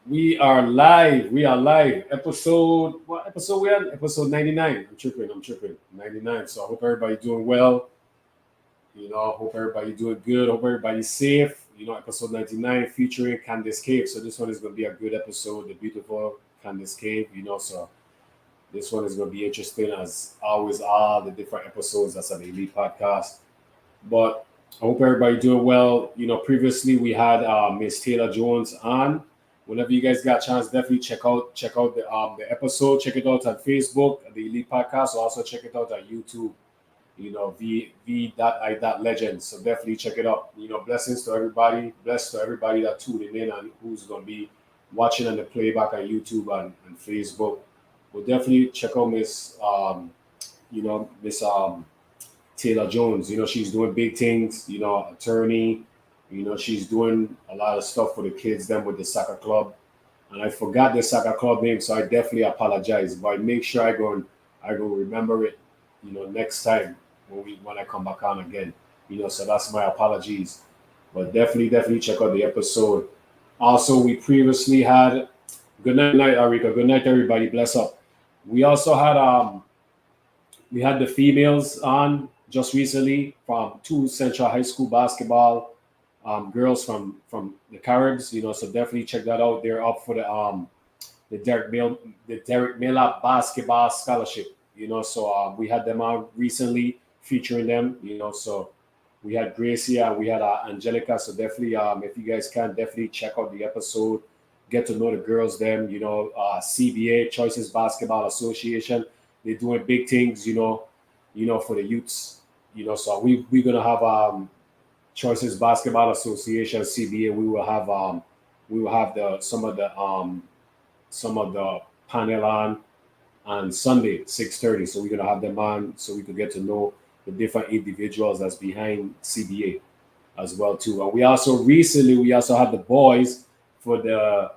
We are live. We are live. Episode what episode we on? Episode 99. I'm tripping. 99. So I hope everybody doing well. Hope everybody doing good. Hope everybody's safe. Episode 99 featuring Candice Cave. So this one is gonna be a good episode. The beautiful Candice Cave. So this one is gonna be interesting as always all the different episodes that's an elite podcast. But I hope everybody doing well. Previously we had Miss Taylor Jones on. Whenever you guys got a chance, definitely check out the episode. Check it out on Facebook, the Elite Podcast. Also check it out on YouTube. V.I.legend. So definitely check it out. Blessings to everybody. Blessed to everybody that tuning in and who's gonna be watching on the playback on YouTube and Facebook. We'll definitely check out Miss Taylor Jones. She's doing big things, attorney. She's doing a lot of stuff for the kids, then with the soccer club. And I forgot the soccer club name, so I definitely apologize. But I make sure I go remember it, next time when I come back on again. So that's my apologies. But definitely check out the episode. Also, we previously had good night, Arika. Good night, everybody. Bless up. We also had we had the females on just recently from two Central High School basketball girls from the Caribs. So definitely check that out. They're up for the Derek Miller basketball scholarship. So we had them on recently featuring them. So we had Gracie and we had Angelica. So definitely, if you guys can, definitely check out the episode. Get to know the girls. Them, CBA Choices Basketball Association. They're doing big things. For the youths. So we're gonna have Choices Basketball Association (CBA). We will have the some of the panel on Sunday 6:30. So we're gonna have them on so we could get to know the different individuals that's behind CBA as well too. And we also had the boys for the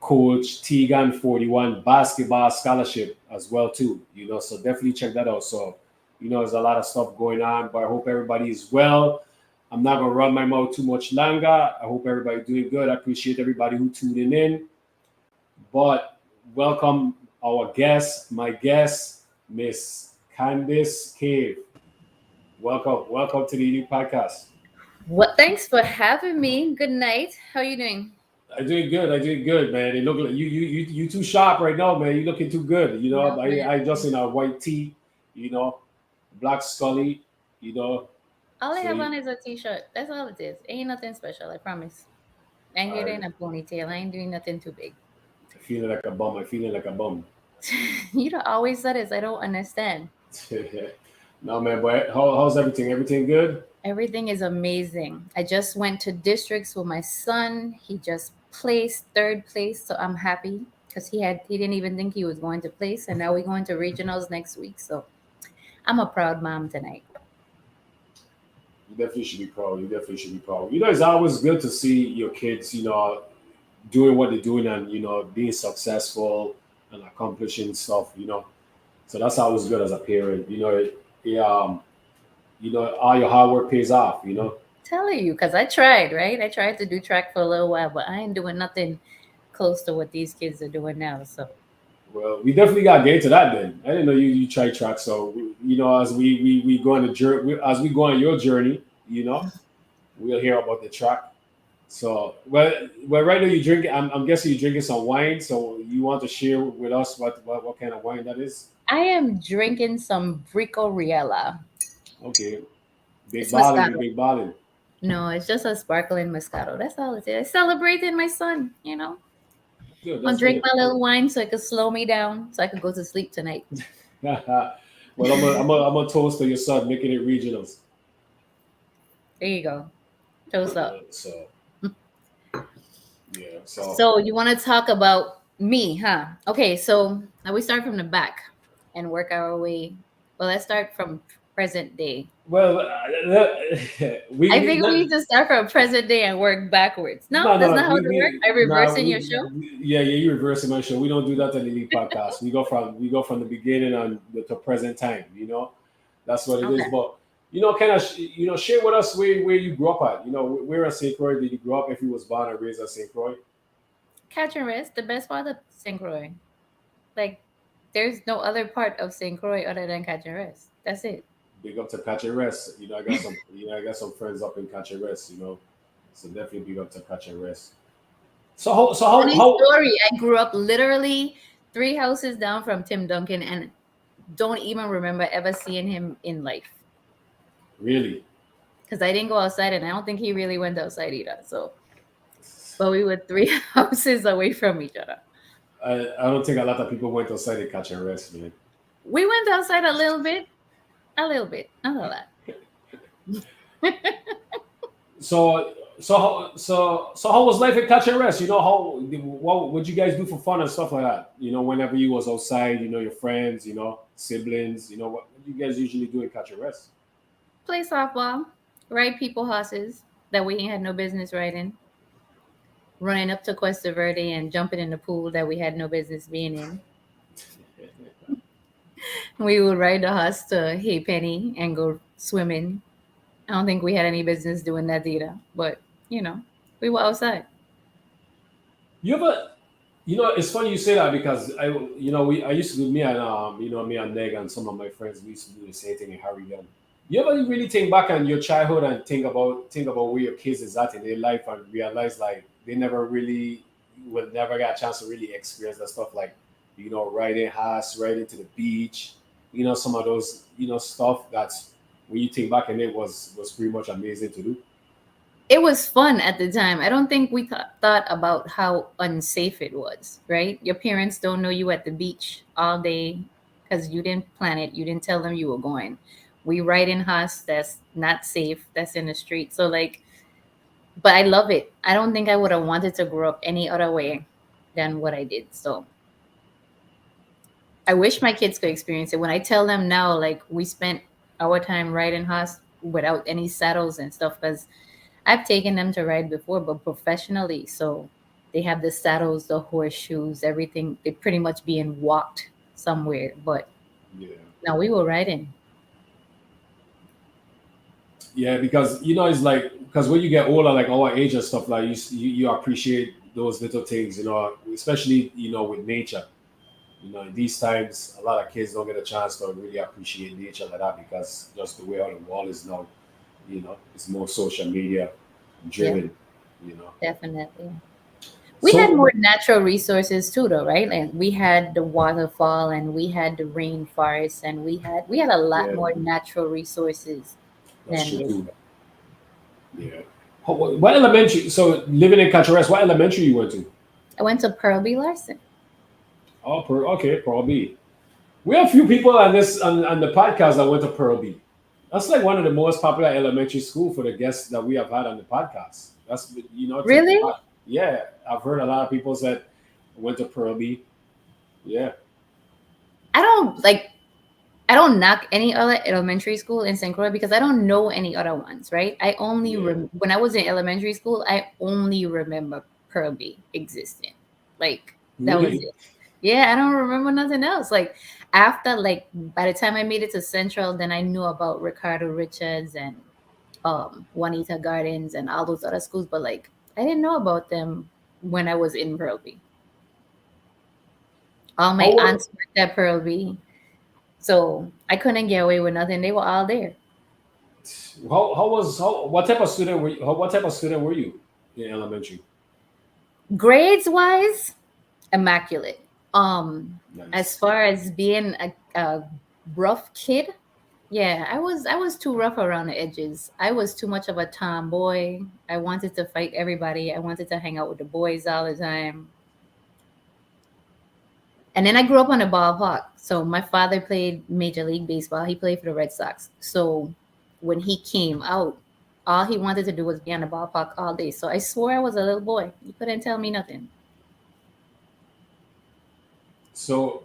Coach Tegan 41 basketball scholarship as well too. So definitely check that out. So there's a lot of stuff going on, but I hope everybody is well. I'm not gonna run my mouth too much longer. I hope everybody doing good. I appreciate everybody who tuning in. But welcome my guest, Miss Candice Cave. Welcome to the new podcast. What? Thanks for having me. Good night. How are you doing? I doing good, man. It look like you too sharp right now, man. You looking too good. No, man. I just in a white tee, you know, black scully, you know. All I So have you, on is a t-shirt. That's all it is. Ain't nothing special, I promise. And all here right, in a ponytail. I ain't doing nothing too big. feeling like a bum. I'm feeling like a bum. You don't always say this. I don't understand. No, man. But how's everything? Everything good? Everything is amazing. I just went to districts with my son. He just placed third place, so I'm happy because he didn't even think he was going to place, and now we're going to regionals next week. So I'm a proud mom tonight. You definitely should be proud. You definitely should be proud. It's always good to see your kids, doing what they're doing and being successful and accomplishing stuff. So that's always good as a parent. All your hard work pays off. Telling you, because I tried, right? I tried to do track for a little while, but I ain't doing nothing close to what these kids are doing now. So Well, we definitely got to get into that then. I didn't know you try track. So as we go on the journey, as we go on your journey, we'll hear about the track. So well, right now you drink. I'm guessing you're drinking some wine. So you want to share with us what kind of wine that is? I am drinking some Brico Riella. Okay, big It's ballin', Moscato. big ballin'. No, it's just a sparkling Moscato. That's all it is. Celebrating my son. That's good. I'm That's gonna drink good. my little wine so it could slow me down so I could go to sleep tonight. Well, I'm a toast to your son making it regionals. There you go. Toast up. So yeah. So So you want to talk about me, huh? Okay, so now we start from the back and work our way. Well, let's start from present day. well, I we think we not, need to start from present day and work backwards. No, no that's no not how it works. we I no reversing your show. yeah, you reversing my show. We don't do that on the lead podcast. We go from the beginning on to present time. That's what it is. Okay. But kind of share with us where you grew up at. Where at St. Croix did you grow up? If you was born and raised at St. Croix. Catch and rest, the best part of St. Croix. Like, there's no other part of St. Croix other than catch and rest. That's it. Big up to Catch and Rest. I got some. I got some friends up in Catch and Rest. So definitely big up to Catch and Rest. Funny story. I grew up literally 3 houses down from Tim Duncan and don't even remember ever seeing him in life. Really? Because I didn't go outside and I don't think he really went outside either. So, but we were 3 houses away from each other. I don't think a lot of people went outside to Catch and Rest, man. We went outside a little bit, not a lot. So how was life at Catch and Rest? What would you guys do for fun and stuff like that? Whenever you was outside, your friends, siblings, what do you guys usually do in Catch and Rest? Play softball, ride people horses that we ain't had no business riding, running up to Cuesta Verde and jumping in the pool that we had no business being in. We would ride the horse to Hay Penny and go swimming. I don't think we had any business doing that either, but you know, we were outside. You ever, it's funny you say that because I used to do me and Neg and some of my friends we used to do the same thing in Harrigan. You ever really think back on your childhood and think about where your kids is at in their life and realize like they never really will never get a chance to really experience that stuff like riding horse, riding to the beach, some of those stuff that's when you think back and it was pretty much amazing to do. It was fun at the time. I don't think we thought about how unsafe it was, right? Your parents don't know you at the beach all day because you didn't plan it. You didn't tell them you were going. We ride in horse that's not safe, that's in the street. So, like, but I love it. I don't think I would have wanted to grow up any other way than what I did. So, I wish my kids could experience it. When I tell them now, like, we spent our time riding horse without any saddles and stuff, because I've taken them to ride before, but professionally. So they have the saddles, the horseshoes, everything. They pretty much being walked somewhere. But Yeah. now we were riding. Yeah, because it's like because when you get older, like our age and stuff, like you appreciate those little things, especially with nature. These times, a lot of kids don't get a chance to really appreciate nature like that because just the way how the world is now, it's more social media Yep, driven. You know, definitely. We had so more natural resources too, though, right? Like we had the waterfall and we had the rainforest and we had a lot yeah, more natural resources that's than true this. too. Yeah. What elementary? So living in Catch what elementary you went to? I went to Pearl B. Larson. Oh, okay, Pearl B. We have a few people on the podcast that went to Pearl B. That's like one of the most popular elementary school for the guests that we have had on the podcast. That's Really? yeah. I've heard a lot of people said went to Pearl B. Yeah, I don't like I don't knock any other elementary school in St. Croix because I don't know any other ones, right? I only yeah. when I was in elementary school, I only remember Pearlby existing. Like that was Really? it. Yeah, I don't remember nothing else. Like after like by the time I made it to Central, then I knew about Ricardo Richards and Juanita Gardens and all those other schools, but like I didn't know about them when I was in Pearlby. All How my wa- aunts worked at Pearlby. So I couldn't get away with nothing. They were all there. what type of student were you? What type of student were you in elementary? Grades wise, immaculate. As Nice. far as being a rough kid, yeah, I was too rough around the edges. I was too much of a tomboy. I wanted to fight everybody. I wanted to hang out with the boys all the time. And then I grew up on a ballpark. So my father played Major League Baseball. He played for the Red Sox. So when he came out, all he wanted to do was be on the ballpark all day. So I swore I was a little boy. You couldn't tell me nothing. So,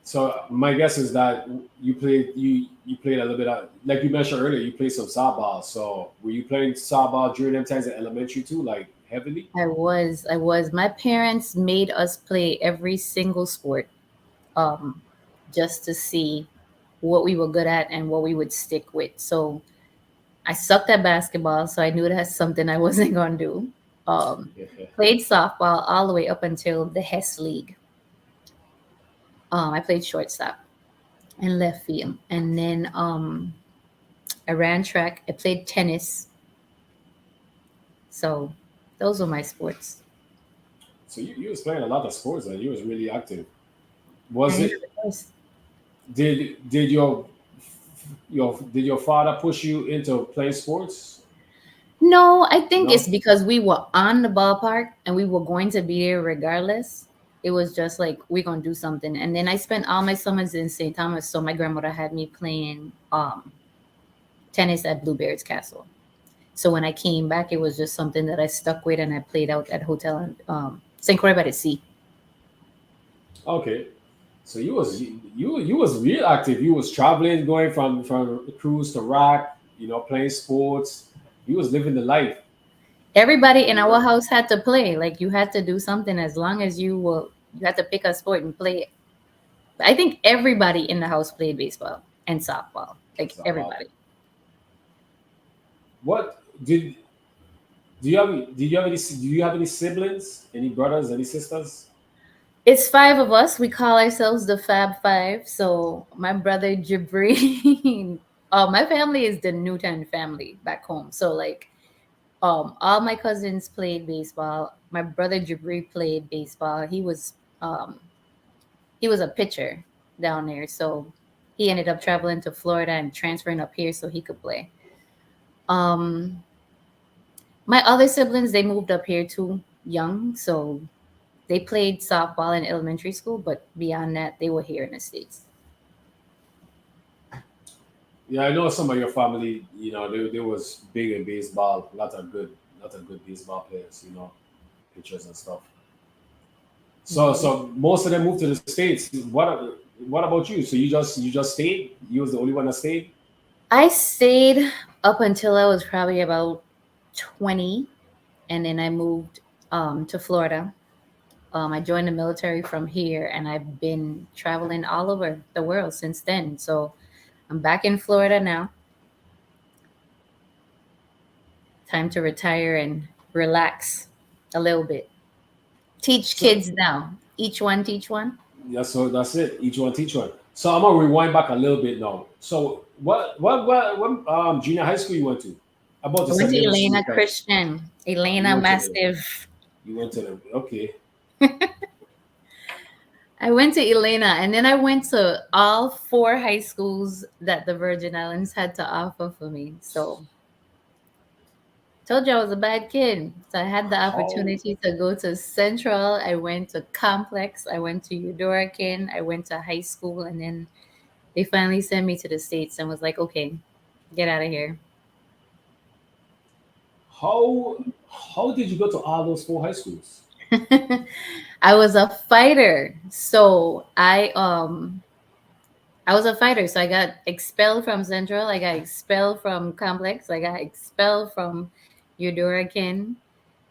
so my guess is that you played a little bit of like you mentioned earlier. You played some softball. So were you playing softball during them times in elementary too, like heavily? I was. My parents made us play every single sport, um, just to see what we were good at and what we would stick with. So I sucked at basketball, so I knew that's something I wasn't gonna do. Um, Yeah. played softball all the way up until the Hess League. I played shortstop and left field, and then I ran track. I played tennis. So those were my sports. So you was playing a lot of sports and you was really active. I Was didn't it have a choice. did your did your father push you into playing sports? No, I think it's No? because we were on the ballpark and we were going to be there regardless. It was just like we're gonna do something. And then I spent all my summers in St. Thomas, so my grandmother had me playing tennis at Bluebeard's Castle. So when I came back, it was just something that I stuck with, and I played out at hotel St. Croix by the Sea. Okay. So you was real active. You was traveling, going from cruise to rock, playing sports. You was living the life, Everybody in you our know. house had to play. Like you had to do something as long as you had to pick a sport and play it. I think everybody in the house played baseball and softball. Like So about everybody. what do you have any siblings, any brothers, any sisters? It's five of us. We call ourselves the Fab Five. So my brother Jibri, my family is the Newton family back home. So like all my cousins played baseball. My brother Jibri played baseball. Um he was a pitcher down there. So he ended up traveling to Florida and transferring up here so he could play. Um my other siblings, they moved up here too young, so they played softball in elementary school, but beyond that, they were here in the States. Yeah, I know some of your family. They was big in baseball. Lot of good baseball players. Pitchers and stuff. Mhm. So most of them moved to the states. What about you? So you just stayed. You was the only one that stayed. I stayed up until I was probably about 20, and then I moved to Florida. I joined the military from here, and I've been traveling all over the world since then. So I'm back in Florida now. Time to retire and relax a little bit. Teach So kids now. Each one teach one. yeah, so that's it. Each one teach one. So I'm gonna rewind back a little bit now. So what junior high school you went to? About I to went say to middle school Elena because Christian. you Elena went to the Mastiff. okay. I went to Elena, and then I went to all four high schools that the Virgin Islands had to offer for me. So told you I was a bad kid. So I had the How opportunity to go to Central. I went to Complex. I went to Eudora. I went to high school, and then they finally sent me to the States and was like, okay, get out of here. how how did you go to all those four high schools? I was a fighter. So I was a fighter, so I got expelled from Central. I got expelled from Complex. I got expelled from Eudora.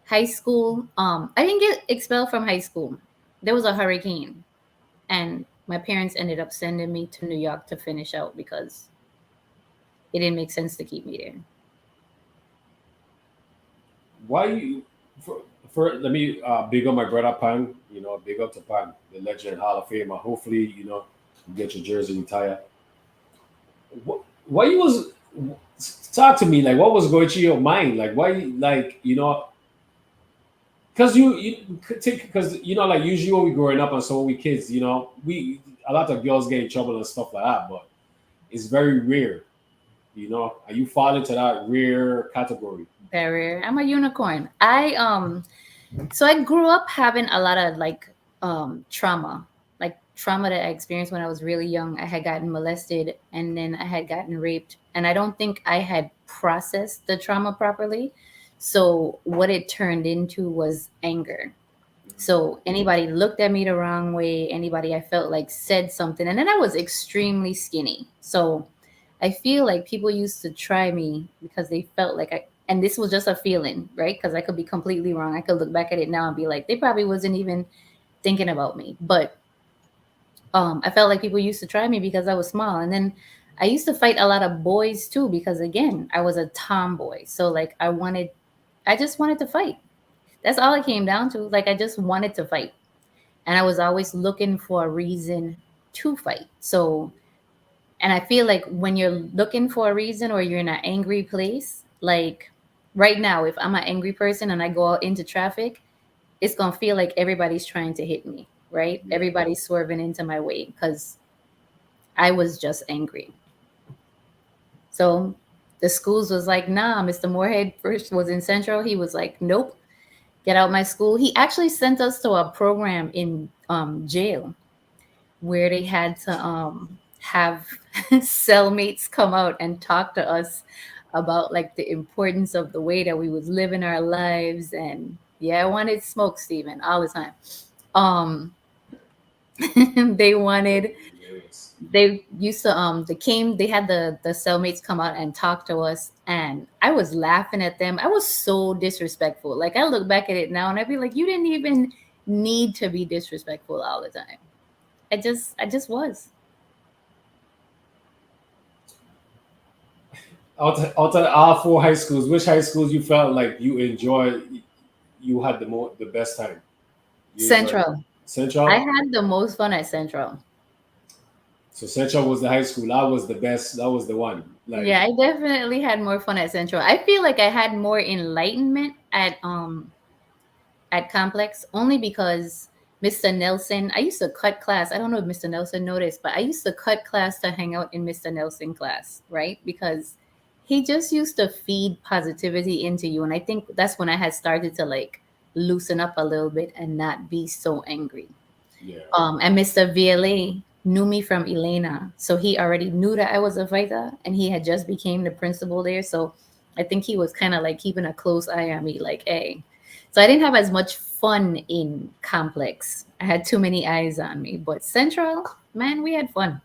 High school. I didn't get expelled from high school. There was a hurricane, and my parents ended up sending me to New York to finish out because it didn't make sense to keep me there. Why you for let me big up my brother Pan, big up to Pan, the legend Hall of Famer. Hopefully, you get your jersey retired. Why you was talk to me like what was going through your mind? Like why like because you could take because like usually when we growing up and so when we kids, we a lot of girls get in trouble and stuff like that, but it's very rare, and you fall into that rare category. Barrier. I'm a unicorn. So I grew up having a lot of trauma. Like trauma that I experienced when I was really young. I had gotten molested and then I had gotten raped, and I don't think I had processed the trauma properly. So what it turned into was anger. So anybody looked at me the wrong way, anybody I felt like said something, and then I was extremely skinny. So I feel like people used to try me because they felt like and this was just a feeling, right? Because I could be completely wrong. I could look back at it now and be like, they probably wasn't even thinking about me. But I felt like people used to try me because I was small. And then I used to fight a lot of boys too, because again, I was a tomboy. So like I just wanted to fight. That's all it came down to. Like I just wanted to fight. And I was always looking for a reason to fight. So, and I feel like when you're looking for a reason or you're in an angry place, like right now, if I'm an angry person and I go out into traffic, it's going to feel like everybody's trying to hit me, right? Yeah. Everybody's swerving into my way because I was just angry. So the schools was like, nah, Mr. Moorhead first was in Central. He was like, nope, get out my school. He actually sent us to a program in jail where they had to have cellmates come out and talk to us about like the importance of the way that we was living our lives. And yeah, I wanted smoke, Stephen, all the time. Um, they wanted Yes. they used to they came they had the cellmates come out and talk to us, and I was laughing at them. I was so disrespectful. Like I look back at it now and I'd be like, you didn't even need to be disrespectful all the time. I just was. Out of all four high schools, which high schools you felt like you enjoyed, you had the best time? You enjoyed Central. I Central. had the most fun at Central. So Central was the high school. That was the best. That was the one. Like, Yeah, I definitely had more fun at Central. I feel like I had more enlightenment at Complex only because Mr. Nelson, I used to cut class. I don't know if Mr. Nelson noticed, but I used to cut class to hang out in Mr. Nelson class, right? Because he just used to feed positivity into you. And I think that's when I had started to like loosen up a little bit and not be so angry. yeah. And Mr. VLA knew me from Elena, so he already knew that I was a fighter, and he had just became the principal there. So I think he was kind of like keeping a close eye on me, like, hey. So I didn't have as much fun in Complex. I had too many eyes on me, but Central, man, we had fun.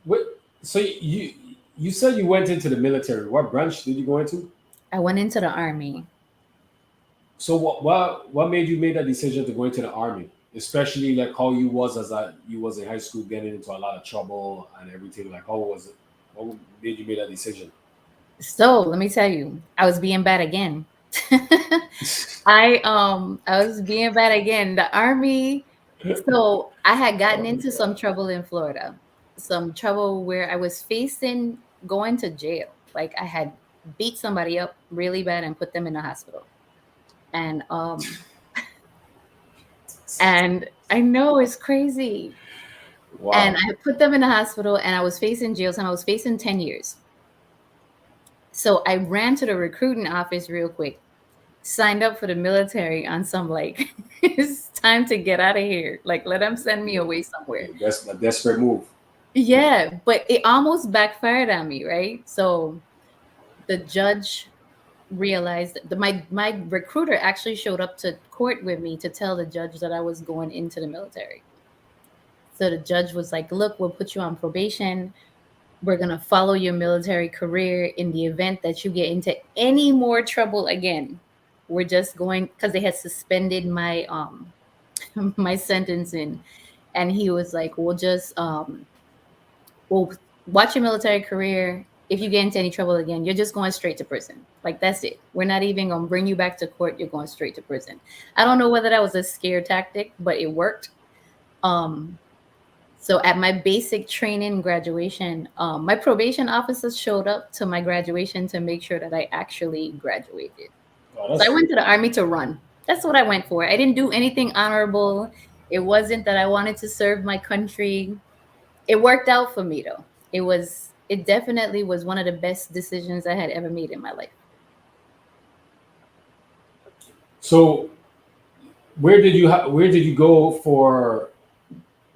What? So you said you went into the military. What branch did you go into? I went into the army. So what made you make that decision to go into the army? Especially like how you was as a you was in high school getting into a lot of trouble and everything. Like how was it? What made you make that decision? So let me tell you, I was being bad again. I was being bad again. The army. So I had gotten Oh my into some god. trouble in Florida. Some trouble where I was facing going to jail. Like I had beat somebody up really bad and put them in the hospital. And and I know it's crazy. And Wow. I put them in the hospital and I was facing jail time. I was facing 10 years. So I ran to the recruiting office real quick, signed up for the military on some like it's time to get out of here. Like let them send me Yeah. away somewhere. Yeah, that's a desperate move. Yeah, but it almost backfired on me, right? So the judge realized that my recruiter actually showed up to court with me to tell the judge that I was going into the military. So the judge was like, "Look, we'll put you on probation. We're going to follow your military career in the event that you get into any more trouble again. We're just going because they had suspended my my sentencing, and he was like, we'll watch your military career. If you get into any trouble again, you're just going straight to prison. Like that's it. We're not even gonna bring you back to court. You're going straight to prison." I don't know whether that was a scare tactic, but it worked. Um, so at my basic training graduation, my probation officers showed up to my graduation to make sure that I actually graduated. Oh, So that's I good. went to the army to run. That's what I went for. I didn't do anything honorable. It wasn't that I wanted to serve my country. It worked out for me though. It definitely was one of the best decisions I had ever made in my life. So where did you go for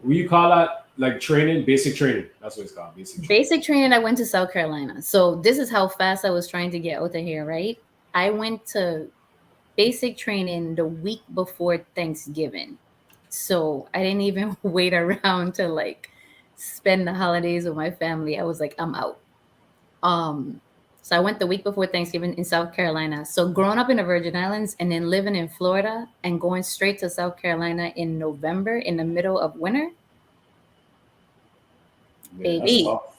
what you call that? Like training, basic training. That's what it's called, basic training. Basic training, I went to South Carolina. So this is how fast I was trying to get out of here, right? I went to basic training the week before Thanksgiving. So I didn't even wait around to like spend the holidays with my family. I was like, I'm out. Um, so I went the week before Thanksgiving in South Carolina. So growing up in the Virgin Islands and then living in Florida and going straight to South Carolina in November in the middle of winter, Yeah, that's baby, tough.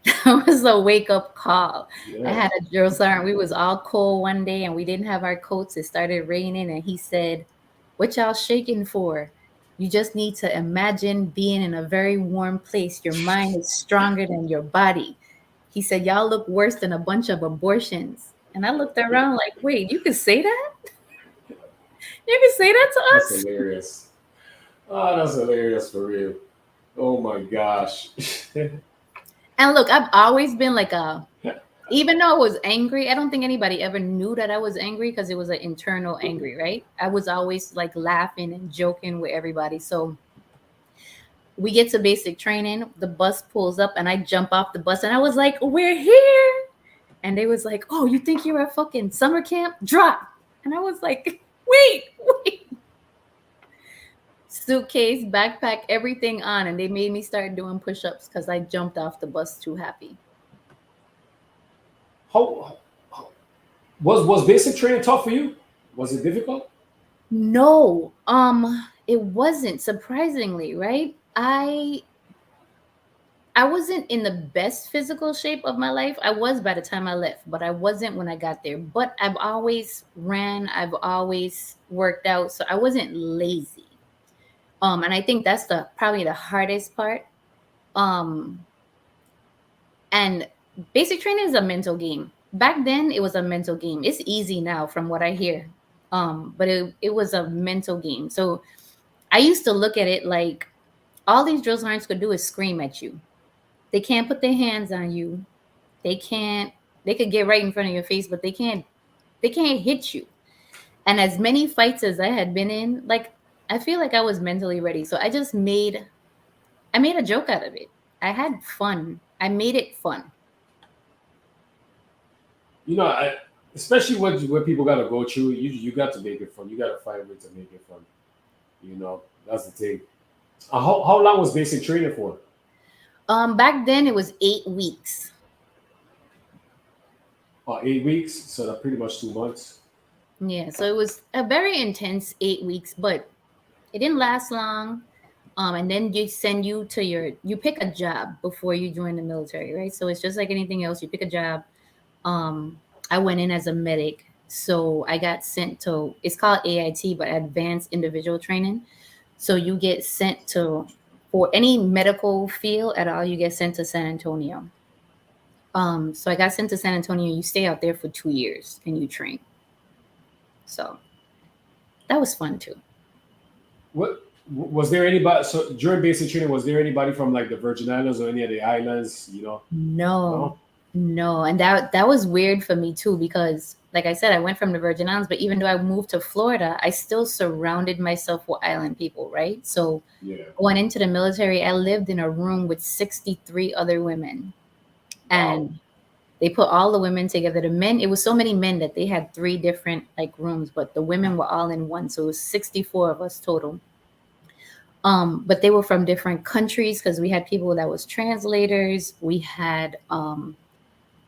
It was a wake up call. I Yeah. had a drill sergeant. We was all cold one day and we didn't have our coats. It started raining and he said, "What y'all shaking for? You just need to imagine being in a very warm place. Your mind is stronger than your body." He said, "Y'all look worse than a bunch of abortions." And I looked around like, wait, you could say that? You could say that to That's us? hilarious. Oh, that's hilarious for real. Oh my gosh. And look, I've always been like a, even though I was angry, I don't think anybody ever knew that I was angry because it was an internal angry, right? I was always like laughing and joking with everybody. So we get to basic training, the bus pulls up and I jump off the bus and I was like, "We're here." And they was like, "Oh, you think you're at fucking summer camp? Drop." And I was like, wait, wait. Suitcase, backpack, everything on. And they made me start doing push-ups because I jumped off the bus too happy. How was basic training tough for you? Was it difficult? No, it wasn't, surprisingly, right? I wasn't in the best physical shape of my life. I was by the time I left, but I wasn't when I got there. But I've always ran, I've always worked out, so I wasn't lazy. And I think that's the probably the hardest part. Um, and basic training is a mental game. Back then, it was a mental game. It's easy now, from what I hear. But it was a mental game. So I used to look at it like all these drill sergeants could do is scream at you. They can't put their hands on you. They can't. They could get right in front of your face, but they can't. They can't hit you. And as many fights as I had been in, like I feel like I was mentally ready. So I made a joke out of it. I had fun. I made it fun. You know, especially when people gotta go through, you got to make it fun. You gotta find a way to make it fun. You know, that's the thing. How long was basic training for? Back then it was 8 weeks. 8 weeks, so that's pretty much 2 months. Yeah, so it was a very intense 8 weeks, but it didn't last long. And then you send you to you pick a job before you join the military, right? So it's just like anything else. You pick a job. Um, I went in as a medic, so I got sent to. It's called AIT, but Advanced Individual Training. So you get sent to for any medical field at all. You get sent to San Antonio. So I got sent to San Antonio. You stay out there for 2 years and you train. So that was fun too. What was there anybody? So during basic training, was there anybody from like the Virgin Islands or any of the islands? You know, No, no. no, and that was weird for me too because, like I said, I went from the Virgin Islands, but even though I moved to Florida, I still surrounded myself with island people, right? So Yeah. going into the military, I lived in a room with 63 other women, Wow. and they put all the women together. The men, it was so many men that they had three different like rooms, but the women were all in one, so it was 64 of us total. But they were from different countries because we had people that was translators. We had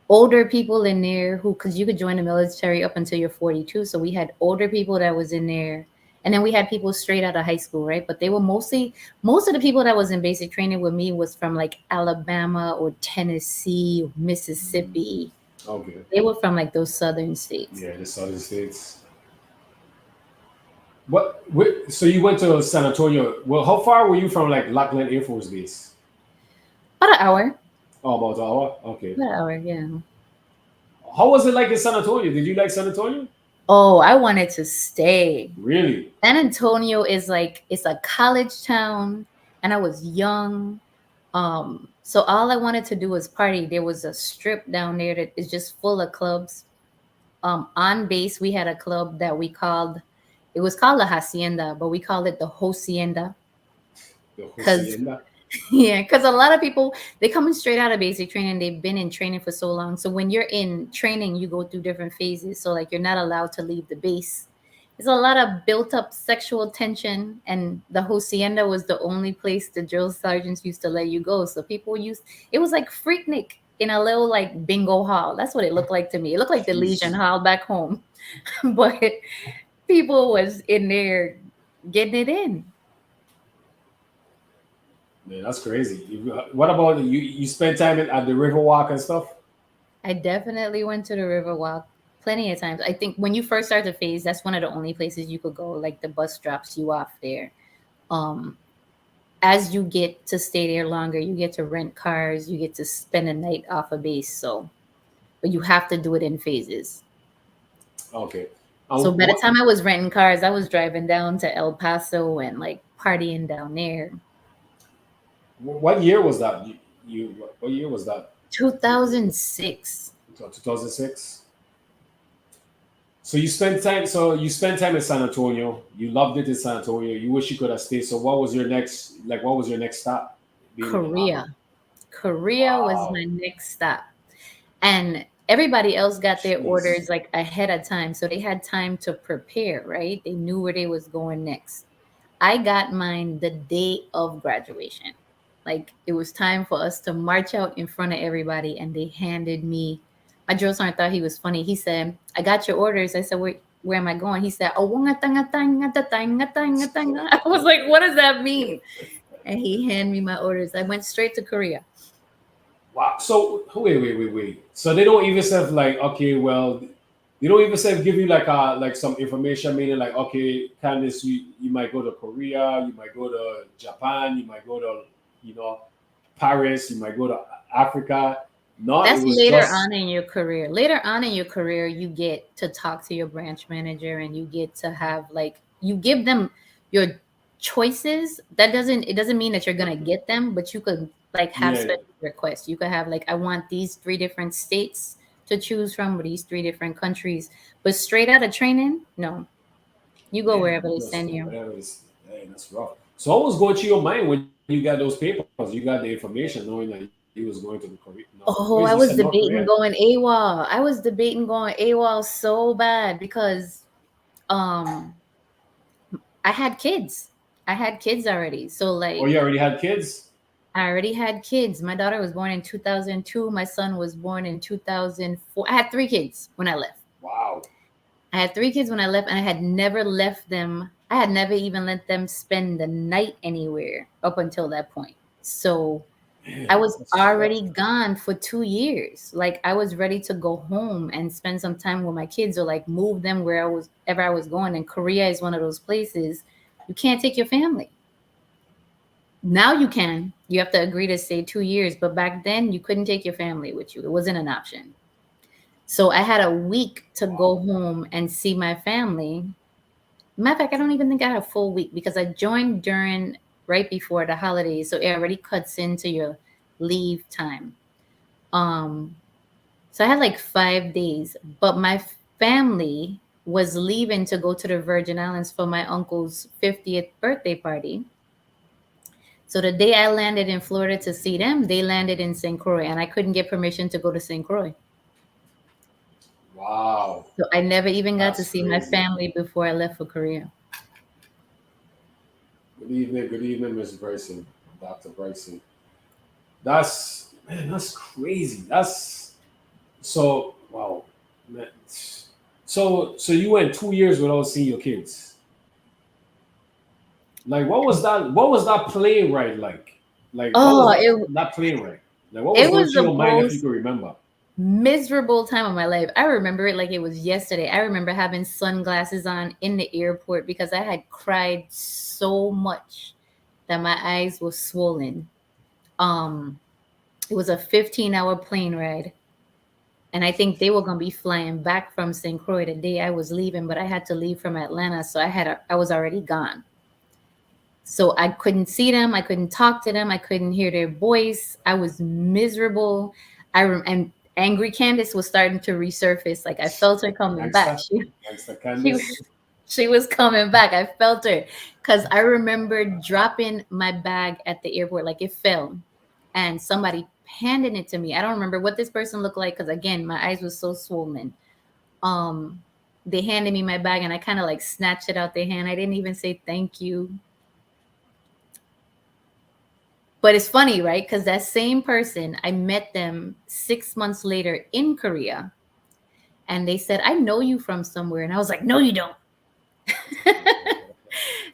older people in there who, because you could join the military up until you're 42. So we had older people that was in there. And then we had people straight out of high school, right? But they were mostly, most of the people that was in basic training with me was from like Alabama or Tennessee or Mississippi. Okay. They were from like those southern states. Yeah, the southern states. So you went to San Antonio. Well, how far were you from like Lackland Air Force Base? About an hour. Oh, about an hour. Okay. About an hour, yeah. How was it like in San Antonio? Did you like San Antonio? Oh, I wanted to stay. Really? San Antonio is like it's a college town and I was young. So all I wanted to do was party. There was a strip down there that is just full of clubs. On base we had a club that we called it was called La Hacienda, but we called it the Hacienda The because Hacienda? yeah, because a lot of people they coming straight out of basic training. They've been in training for so long. So when you're in training, you go through different phases. So like you're not allowed to leave the base. There's a lot of built up sexual tension, and the hacienda was the only place the drill sergeants used to let you go. So people used it was like Freaknik in a little like bingo hall. That's what it looked like to me. It looked like the Legion Jesus. Hall back home, but people was in there getting it in. Man, that's crazy. What about you? You spend time at the river walk and stuff. I definitely went to the Riverwalk plenty of times. I think when you first start the phase, that's one of the only places you could go. Like the bus drops you off there. Um, as you get to stay there longer, you get to rent cars, you get to spend a night off a base. So, but you have to do it in phases. Okay. So by the What time I was renting cars, I was driving down to El Paso and like partying down there. what year was that? What year was that? You did 2006. 2006. So you spent time. So you spent time in San Antonio. You loved it in San Antonio. You wish you could have stayed. So what was your next? Like, what was your next stop? Being in the Bahamas. Korea. Korea was Wow. my next stop. And everybody else got their Jeez. orders like ahead of time. So they had time to prepare, right? They knew where they was going next. I got mine the day of graduation. Like it was time for us to march out in front of everybody, and they handed me. My drill sergeant thought he was funny. He said, "I got your orders." I said, "Where am I going?" He said, "Oh, I was like, "What does that mean?" And he handed me my orders. I went straight to Korea. Wow. So wait. So they don't even say like, okay, well, they don't even say give you like some information, meaning like, okay, Candice, you might go to Korea, you might go to Japan, you might go to, you know, Paris, you might go to Africa. No, it That's was later just on in your career. Later on in your career, you get to talk to your branch manager and you get to have like you give them your choices. It doesn't mean that you're gonna get them, but you could like have yeah, special requests. You could have like I want these three different states to choose from or these three different countries. But straight out of training, no. You go man, wherever you they just go send you. whatever this. Dang, that's rough. So what was going through your mind when you got those papers? You got the information knowing that you was going to the Korea. No, where's you said Oh, North I Korea? was debating going AWOL. I was debating going AWOL so bad because um I had kids. I had kids already. So Oh, you like already had kids. I already had kids. My daughter was born in 2002. My son was born in 2004. I had three kids when I left. Wow, I had three kids when I left, and I had never left them. I had never even let them spend the night anywhere up until that point. So man, I was that's rough. already gone for 2 years. Like I was ready to go home and spend some time with my kids or like move them where I was ever I was going. And Korea is one of those places you can't take your family. Now you can. You have to agree to stay 2 years, but back then you couldn't take your family with you. It wasn't an option. So I had a week to Wow. go home and see my family. Matter of fact, I don't even think I had a full week because I joined during right before the holidays, so it already cuts into your leave time. Um, so I had like 5 days, but my family was leaving to go to the Virgin Islands for my uncle's 50th birthday party. So the day I landed in Florida to see them, they landed in St. Croix, and I couldn't get permission to go to St. Croix. Wow. So I never even got to That's see my crazy. family before I left for Korea. Good evening, Miss Bryson, Dr. Bryson. That's man, that's crazy. That's so wow, man. So you went 2 years without seeing your kids. Like what was that plane ride like? Like what was Oh, that plane ride? Like what was it going was through the your mind if you most could remember? miserable time of my life. I remember it like it was yesterday. I remember having sunglasses on in the airport because I had cried so much that my eyes were swollen. Um, it was a 15-hour plane ride. And I think they were gonna be flying back from St. Croix the day I was leaving, but I had to leave from Atlanta, so I was already gone. So I couldn't see them, I couldn't talk to them, I couldn't hear their voice. I was miserable. And angry Candice was starting to resurface. Like I felt her coming back. Gangsta, gangsta She Candice. she was coming back. I felt her because I remember dropping my bag at the airport, like it fell, and somebody handed it to me. I don't remember what this person looked like because again, my eyes were so swollen. Um, they handed me my bag and I kind of like snatched it out their hand. I didn't even say thank you. But it's funny, right? Because that same person, I met them 6 months later in Korea, and they said, "I know you from somewhere," and I was like, "No, you don't."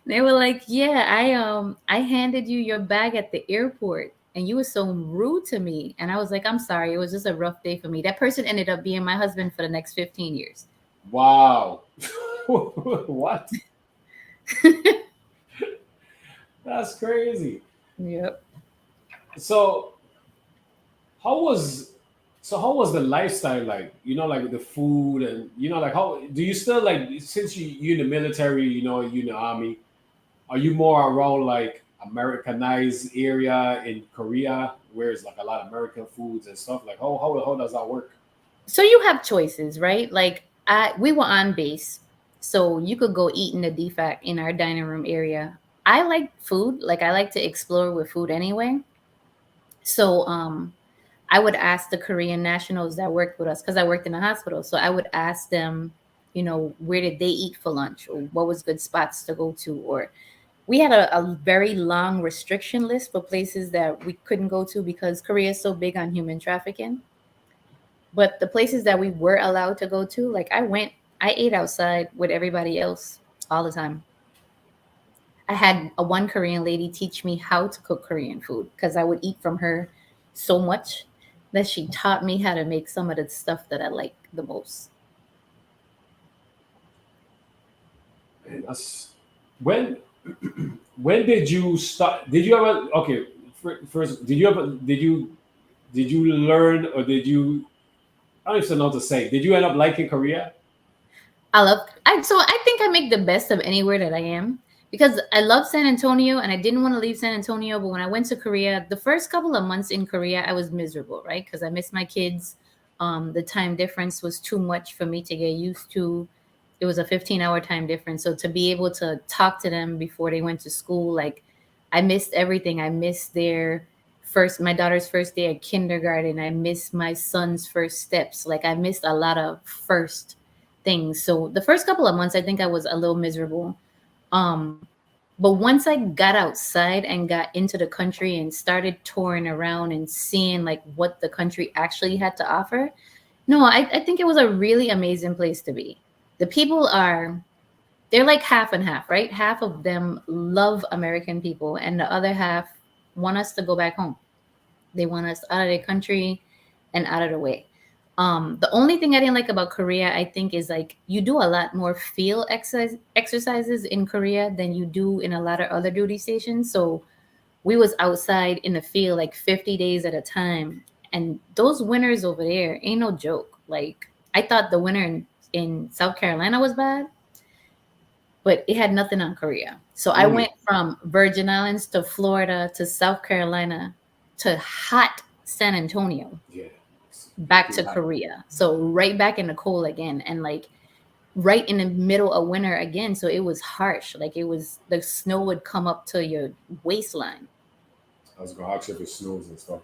They were like, "Yeah, I handed you your bag at the airport and you were so rude to me." And I was like, "I'm sorry. It was just a rough day for me." That person ended up being my husband for the next 15 years. Wow. What? That's crazy. Yep. So how was how was the lifestyle like? Like the food and like how do you still like since you in the military, you in the army, are you more around like Americanized area in Korea where it's like a lot of American foods and stuff? Like how does that work? So you have choices, right? Like we were on base, so you could go eat in the DFAC in our dining room area. I like food, like I like to explore with food anyway. So I would ask the Korean nationals that worked with us because I worked in a hospital. So I would ask them, where did they eat for lunch or what was good spots to go to, or we had a very long restriction list for places that we couldn't go to because Korea is so big on human trafficking. But the places that we were allowed to go to, like I ate outside with everybody else all the time. I had a one Korean lady teach me how to cook Korean food because I would eat from her so much that she taught me how to make some of the stuff that I like the most. And that's when when did you start? Did you ever okay? First, did you learn or did you? I don't even know what to say. Did you end up liking Korea? I think I make the best of anywhere that I am because I love San Antonio and I didn't want to leave San Antonio, but when I went to Korea, the first couple of months in Korea I was miserable, right? Because I missed my kids. The time difference was too much for me to get used to. It was a 15-hour time difference, so to be able to talk to them before they went to school, like I missed everything. I missed their first my daughter's first day at kindergarten. I missed my son's first steps. Like I missed a lot of first things. So the first couple of months, I think I was a little miserable. But once I got outside and got into the country and started touring around and seeing like what the country actually had to offer, no, I think it was a really amazing place to be. The people they're like half and half, right? Half of them love American people, and the other half want us to go back home. They want us out of their country and out of the way. The only thing I didn't like about Korea, I think, is like you do a lot more field exercises in Korea than you do in a lot of other duty stations. So we was outside in the field like 50 days at a time, and those winters over there ain't no joke. Like I thought the winter in South Carolina was bad, but it had nothing on Korea. So I Mm, went from Virgin Islands to Florida to South Carolina to hot San Antonio yeah, back too to hot. Korea. So right back in the cold again and like right in the middle of winter again. So it was harsh. Like it was the snow would come up to your waistline. I was gonna ask you if it snows and stuff.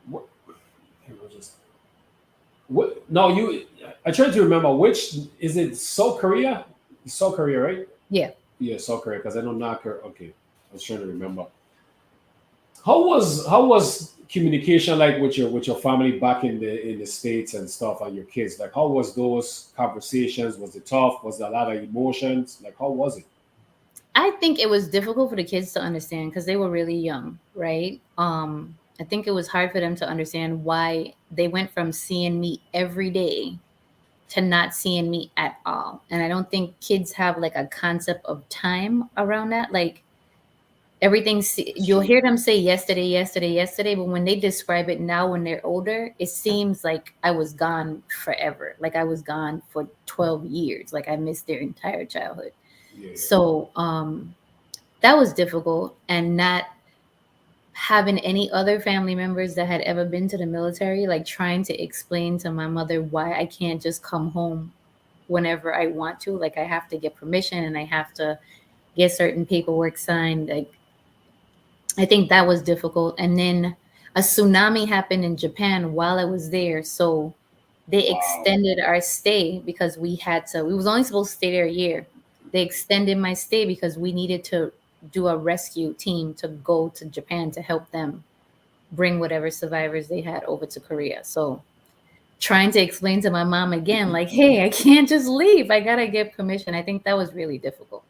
What? Hey, what? No, you. I tried to remember which is it. South Korea. South Korea, right? Yeah. Yeah, South Korea. Because I know Knocker. Okay, I was trying to remember. How was communication like with your family back in the states and stuff and your kids? Like, how was those conversations? Was it tough? Was there a lot of emotions? Like, how was it? I think it was difficult for the kids to understand because they were really young, right? I think it was hard for them to understand why they went from seeing me every day to not seeing me at all. And I don't think kids have like a concept of time around that. Like It's you'll true. hear them say yesterday, yesterday, yesterday, but when they describe it now when they're older, it seems like I was gone forever. Like I was gone for 12 years. Like I missed their entire childhood. Yeah, So that was difficult, and not having any other family members that had ever been to the military, like trying to explain to my mother why I can't just come home whenever I want to. Like I have to get permission and I have to get certain paperwork signed. Like I think that was difficult. And then a tsunami happened in Japan while I was there. So they wow. extended our stay because we was only supposed to stay there a year. They extended my stay because we needed to do a rescue team to go to Japan to help them bring whatever survivors they had over to Korea. So trying to explain to my mom again, like, hey, I can't just leave. I gotta get permission. I think that was really difficult.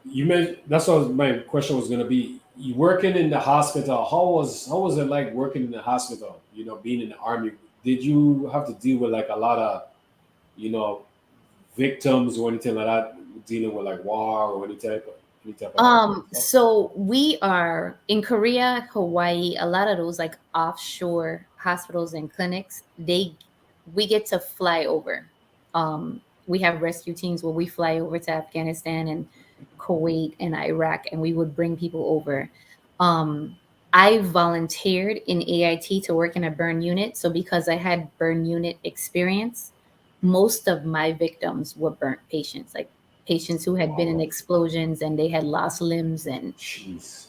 You meant that's what my question was gonna be. You working in the hospital, how was it like working in the hospital? Being in the army. Did you have to deal with like a lot of, you know, victims or anything like that, dealing with like war or any type of like stuff? So we are in Korea, Hawaii, a lot of those like offshore hospitals and clinics, we get to fly over. We have rescue teams where we fly over to Afghanistan and Kuwait and Iraq, and we would bring people over. Um, I volunteered in AIT to work in a burn unit. So because I had burn unit experience, most of my victims were burnt patients, like patients who had been in Wow. explosions and they had lost limbs. And Jeez.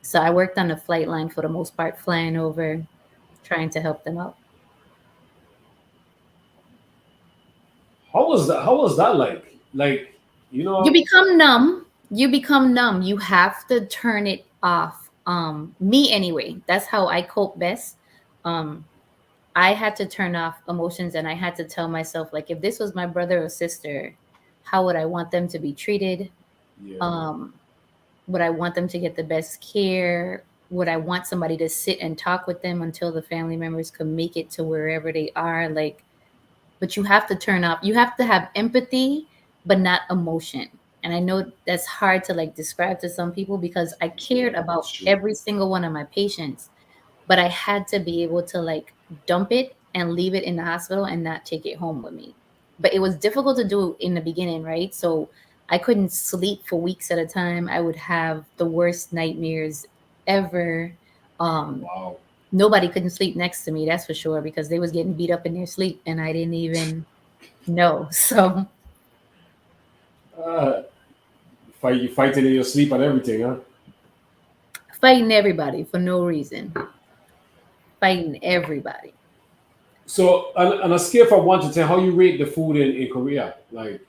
so I worked on the flight line for the most part, flying over, trying to help them out. How was that like? Like, you You know, become numb. You become numb. You have to turn it off. Me anyway. That's how I cope best. Um, I had to turn off emotions and I had to tell myself, like, if this was my brother or sister, how would I want them to be treated? yeah, Um, would I want them to get the best care? Would I want somebody to sit and talk with them until the family members could make it to wherever they are? Like, but you have to turn off. You have to have empathy, but not emotion. And I know that's hard to like describe to some people because I cared yeah, about that's true. every single one of my patients, but I had to be able to like dump it and leave it in the hospital and not take it home with me. But it was difficult to do in the beginning, right? So I couldn't sleep for weeks at a time. I would have the worst nightmares ever. Um, Wow. Nobody couldn't sleep next to me, that's for sure, because they was getting beat up in their sleep and I didn't even know. So Uh, you fighting in your sleep and everything, huh? fighting everybody for no reason, fighting everybody. So, on a scale from 1 to 10, how you rate the food in Korea? Like,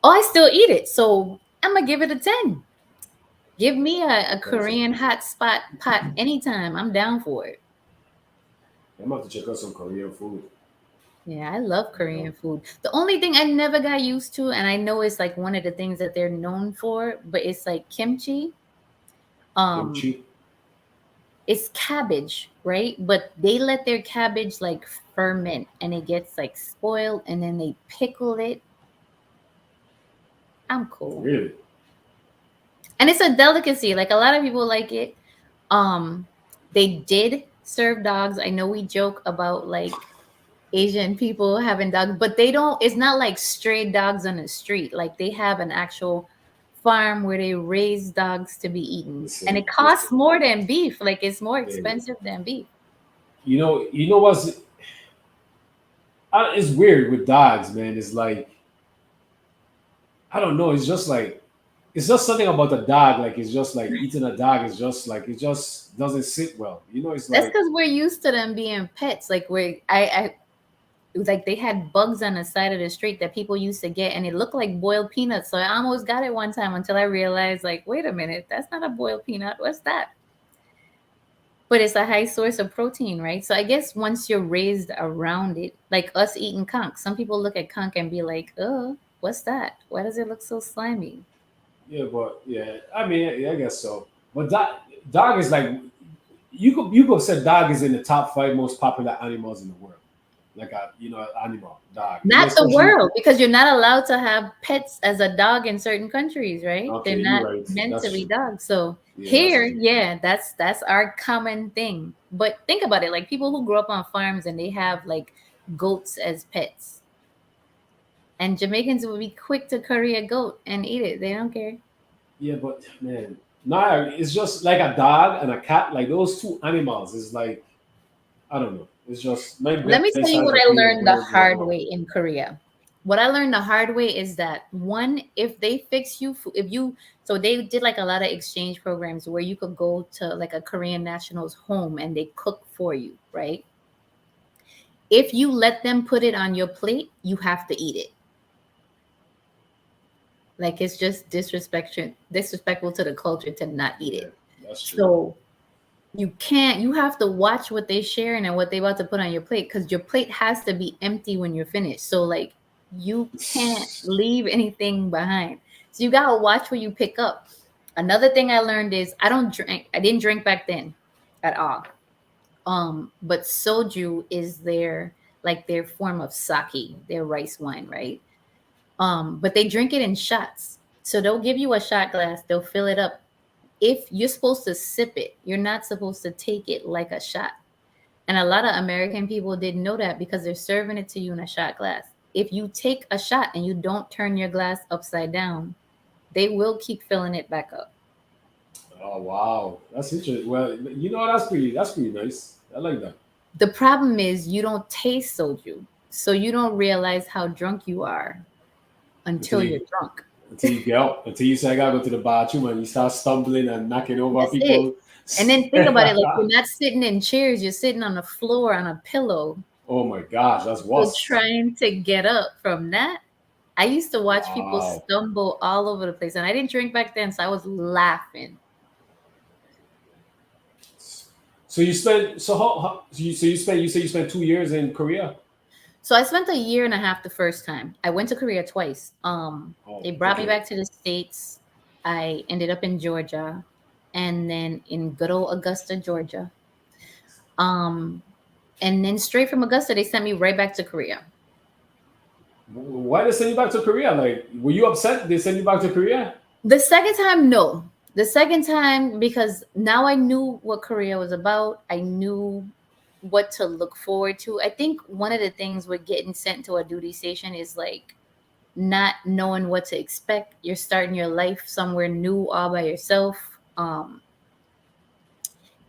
Oh, I still eat it. So I'm gonna give it a 10. Give me a that's Korean hot spot pot anytime. I'm down for it. I'm about to check out some Korean food. Yeah, I love You know, Korean food. The only thing I never got used to, and I know it's like one of the things that they're known for, but it's like kimchi. Um, kimchi. it's cabbage, right? But they let their cabbage like ferment and it gets like spoiled and then they pickle it. I'm cool. Really? And it's a delicacy. Like a lot of people like it. Um, they did serve dogs. I know we joke about like Asian people having dogs, but they don't, it's not like stray dogs on the street. Like they have an actual farm where they raise dogs to be eaten. And Listen, it costs listen. more than beef. Like it's more Hey, expensive than beef. you know what's it's weird with dogs, man. It's like I don't know. It's just something about the dog. Like it's just like eating a dog is just like it just doesn't sit well. It's That's like because we're used to them being pets. Like I it was like they had bugs on the side of the street that people used to get, and it looked like boiled peanuts. So I almost got it one time until I realized, like, wait a minute, that's not a boiled peanut. What's that? But it's a high source of protein, right? So I guess once you're raised around it, like us eating conch, some people look at conch and be like, oh, what's that? Why does it look so slimy? yeah, but yeah. I mean, yeah, I guess so. But dog is like you could say dog is in the top five most popular animals in the world. Like a animal dog. Not the Especially world, because you're not allowed to have pets as a dog in certain countries, right? They're okay, you're not right. meant to That's be true. dogs. So Yeah, that's here, true. yeah, that's our common thing. But think about it, like people who grow up on farms and they have like goats as pets. And Jamaicans will be quick to curry a goat and eat it. They don't care. Yeah, but man, nah, it's just like a dog and a cat. Like those two animals is like I don't know. It's just my Let me tell you besides what the I feeling learned the birds and hard all. way in Korea. What I learned the hard way is that one, if they fix you, if you, so they did like a lot of exchange programs where you could go to like a Korean national's home and they cook for you, right? If you let them put it on your plate, you have to eat it. Like it's just disrespectful to the culture to not eat Yeah, it. that's true. So you have to watch what they sharing and what they about to put on your plate because your plate has to be empty when you're finished. So like you can't leave anything behind. So you gotta watch what you pick up. Another thing I learned is I don't drink. I didn't drink back then at all. But soju is their like their form of sake, their rice wine, right? But they drink it in shots. So they'll give you a shot glass, they'll fill it up. If you're supposed to sip it, you're not supposed to take it like a shot. And a lot of American people didn't know that because they're serving it to you in a shot glass. If you take a shot and you don't turn your glass upside down, they will keep filling it back up. Oh wow, that's interesting. Well, that's pretty nice. I like that. The problem is you don't taste soju. So you don't realize how drunk you are Until until you're you drunk. until you get up, until you say I gotta go to the bathroom and you start stumbling and knocking over That's it. people. And then think about it, like you're not sitting in chairs, you're sitting on the floor on a pillow. Oh my gosh, that's So worse. trying to get up from that, I used to watch people Wow. stumble all over the place. And I didn't drink back then, so I was laughing. So you spent so how so you spent you say you spent 2 years in Korea? So I spent a year and a half the first time. I went to Korea twice. Oh, They brought me okay. back to the States. I ended up in Georgia and then in good old Augusta, Georgia. Um, and then straight from Augusta, they sent me right back to Korea. Why they send you back to Korea? Like, were you upset they send you back to Korea? The second time, no. The second time, because now I knew what Korea was about. I knew what to look forward to. I think one of the things with getting sent to a duty station is like not knowing what to expect. You're starting your life somewhere new all by yourself.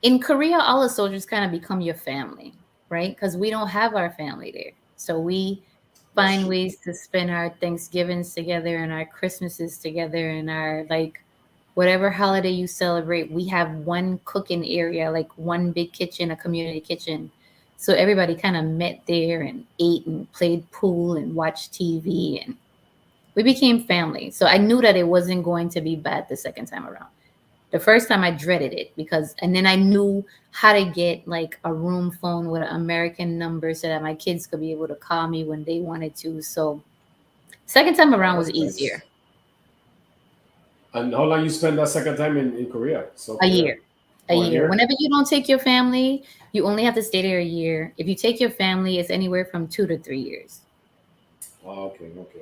In Korea, all the soldiers kind of become your family, right? Because we don't have our family there. So we That's find true. ways to spend our Thanksgivings together and our Christmases together and our like whatever holiday you celebrate, we have one cooking area, like one big kitchen, a community kitchen. So everybody kind of met there and ate and played pool and watched TV and we became family. So I knew that it wasn't going to be bad the second time around. The first time I dreaded it because, and then I knew how to get like a room phone with an American number so that my kids could be able to call me when they wanted to. So second time Oh, around was that's nice. easier. And how long you spend that second time in Korea, South A Korea? year. A Oh, a year. year? Whenever you don't take your family, you only have to stay there a year. If you take your family, it's anywhere from 2 to 3 years. Oh, okay, okay.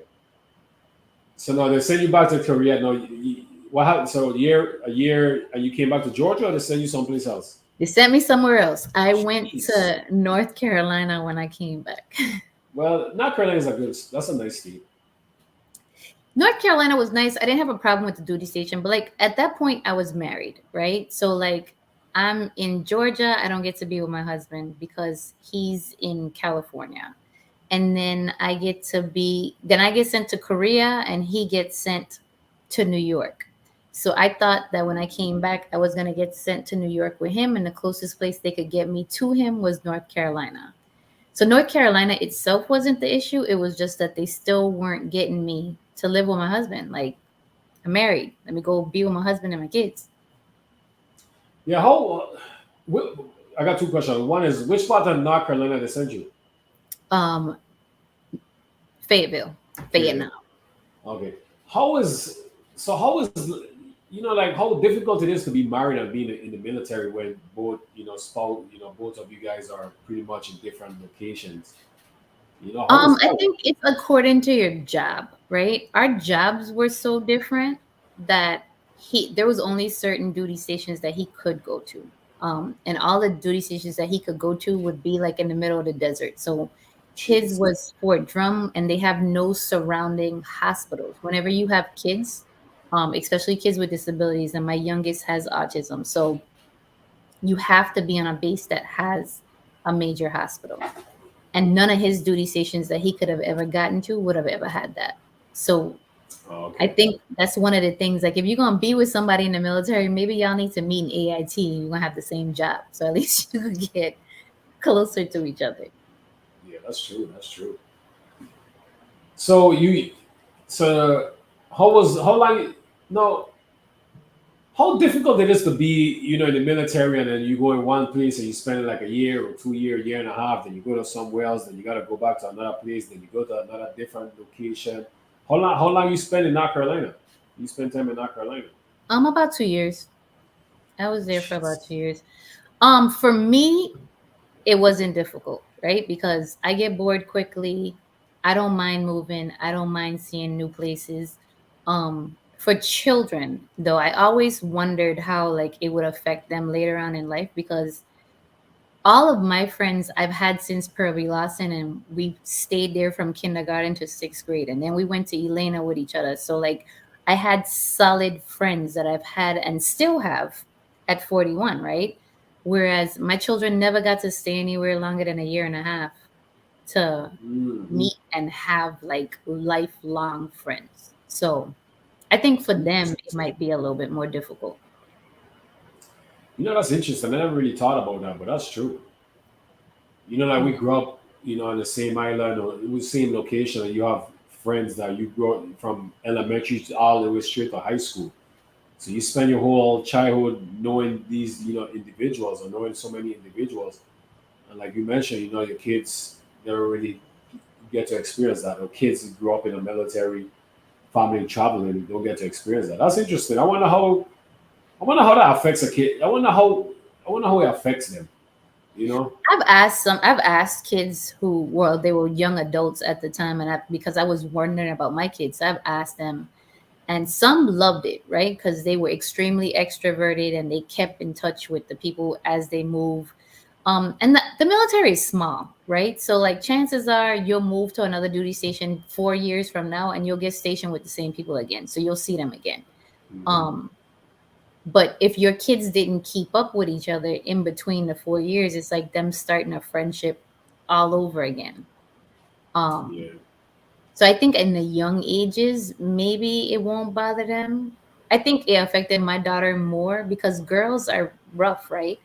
So now they send you back to Korea. No, what happened? So a year, and you came back to Georgia, or they send you someplace else? They sent me somewhere else. I went Jeez. to North Carolina when I came back. Well, North Carolina is a good. That's a nice state. North Carolina was nice. I didn't have a problem with the duty station, but like at that point, I was married, right? So like I'm in Georgia. I don't get to be with my husband because he's in California. And then I get sent to Korea and he gets sent to New York. So I thought that when I came back, I was going to get sent to New York with him. And the closest place they could get me to him was North Carolina. So North Carolina itself wasn't the issue. It was just that they still weren't getting me to live with my husband. Like, I'm married. Let me go be with my husband and my kids. Yeah. How? wh- I got two questions. One is which part of North Carolina they sent you? Um, Fayetteville, Fayetteville. Vietnam. Okay. How is how is like how difficult it is to be married and being in the military when both spouse both of you guys are pretty much in different locations. How is I that? think it's according to your job, right? Our jobs were so different that there was only certain duty stations that he could go to. And all the duty stations that he could go to would be like in the middle of the desert. So his Jeez. was Fort Drum, and they have no surrounding hospitals. Whenever you have kids, especially kids with disabilities, and my youngest has autism, so you have to be on a base that has a major hospital and none of his duty stations that he could have ever gotten to would have ever had that. So Oh, I okay. think that's one of the things. Like, if you're gonna be with somebody in the military, maybe y'all need to meet in AIT. You're gonna have the same job, so at least you could get closer to each other. Yeah, that's true. That's true. So so how long? No, how difficult it is to be, in the military, and then you go in one place and you spend like a year or 2 year, year and a half, then you go to somewhere else, then you gotta go back to another place, then you go to another different location. How long you spend in North Carolina? You spent time in North Carolina. About 2 years. I was there for about Jeez. 2 years. For me, it wasn't difficult, right? Because I get bored quickly. I don't mind moving. I don't mind seeing new places. For children, though, I always wondered how like it would affect them later on in life because all of my friends I've had since Pearly Lawson, and we stayed there from kindergarten to sixth grade, and then we went to Elena with each other. So like, I had solid friends that I've had and still have at 41, right? Whereas my children never got to stay anywhere longer than a year and a half to Mm, meet and have like lifelong friends. So I think for them it interesting. might be a little bit more difficult. That's interesting. I never really thought about that, but that's true. Like we Yeah. grew up, on the same island or it was same location, and you have friends that you grew up from elementary to all the way straight to high school. So you spend your whole childhood knowing these, individuals or knowing so many individuals. And like you mentioned, your kids never really get to experience that. Or kids who grew up in a military family traveling don't get to experience that. That's interesting. I wonder how that affects a kid. I wonder how it affects them. You know? I've asked kids who, well, they were young adults at the time, and because I was wondering about my kids, I've asked them, and some loved it, right? Because they were extremely extroverted and they kept in touch with the people as they move. And the military is small, right? So like, chances are you'll move to another duty station 4 years from now, and you'll get stationed with the same people again, so you'll see them again. Hmm. Um, but if your kids didn't keep up with each other in between the 4 years, it's like them starting a friendship all over again. Um, Yeah. so I think in the young ages, maybe it won't bother them. I think it affected my daughter more because girls are rough, right?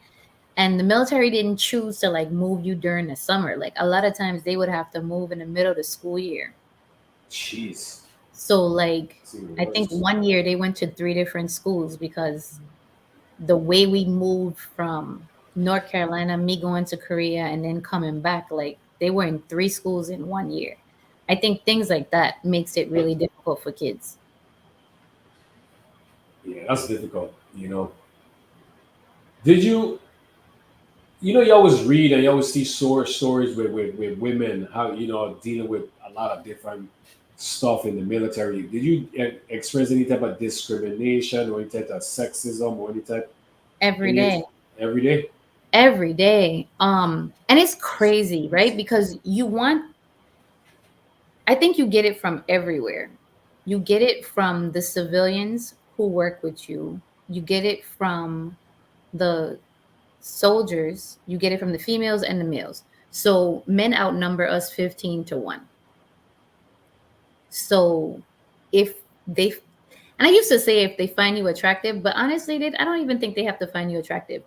And the military didn't choose to like move you during the summer. Like, a lot of times they would have to move in the middle of the school year. Jeez. So like, It's even I think worse. one year they went to three different schools because the way we moved from North Carolina, me going to Korea and then coming back, like they were in three schools in 1 year. I think things like that makes it really difficult for kids. Yeah, that's difficult. Did you always read and you always see stories with women, how, dealing with a lot of different stuff in the military. Did you experience any type of discrimination or any type of sexism or Every any day. every day? Every day. And it's crazy, right? Because I think you get it from everywhere. You get it from the civilians who work with you. You get it from the soldiers. You get it from the females and the males. So men outnumber us 15 to 1. So if they, and I used to say if they find you attractive, but honestly, I don't even think they have to find you attractive.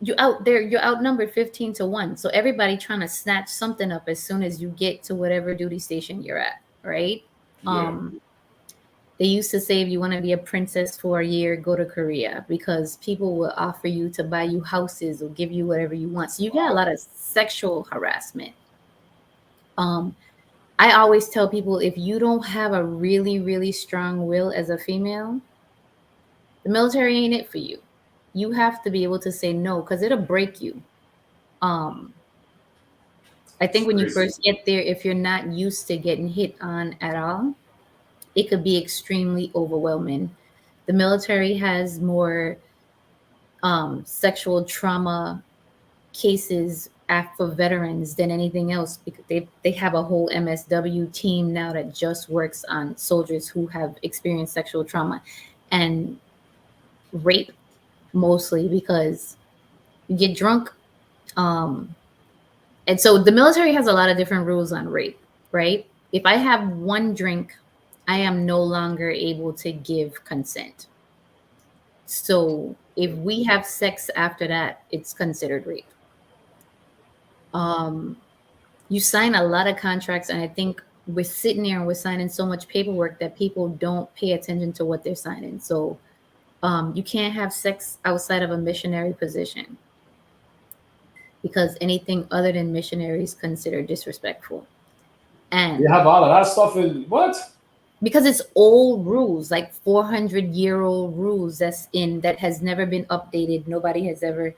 You out there, you're outnumbered 15 to 1. So everybody trying to snatch something up as soon as you get to whatever duty station you're at, right? Yeah. They used to say if you want to be a princess for a year, go to Korea because people will offer you to buy you houses or give you whatever you want. So you get a Wow. lot of sexual harassment. Um, I always tell people if you don't have a really, really strong will as a female, the military ain't it for you. You have to be able to say no because it'll break you. Um, I It's think when you crazy. first get there, if you're not used to getting hit on at all, it could be extremely overwhelming. The military has more sexual trauma cases for veterans than anything else because they have a whole MSW team now that just works on soldiers who have experienced sexual trauma and rape mostly because you get drunk. Um, and so the military has a lot of different rules on rape, right? If I have one drink, I am no longer able to give consent. So if Yeah. we have sex after that, it's considered rape. Um, you sign a lot of contracts, and I think we're sitting there and we're signing so much paperwork that people don't pay attention to what they're signing. So you can't have sex outside of a missionary position because anything other than missionary is considered disrespectful. They And have all of that stuff in what? because it's old rules, like 400-year-old rules that has never been updated. Nobody has ever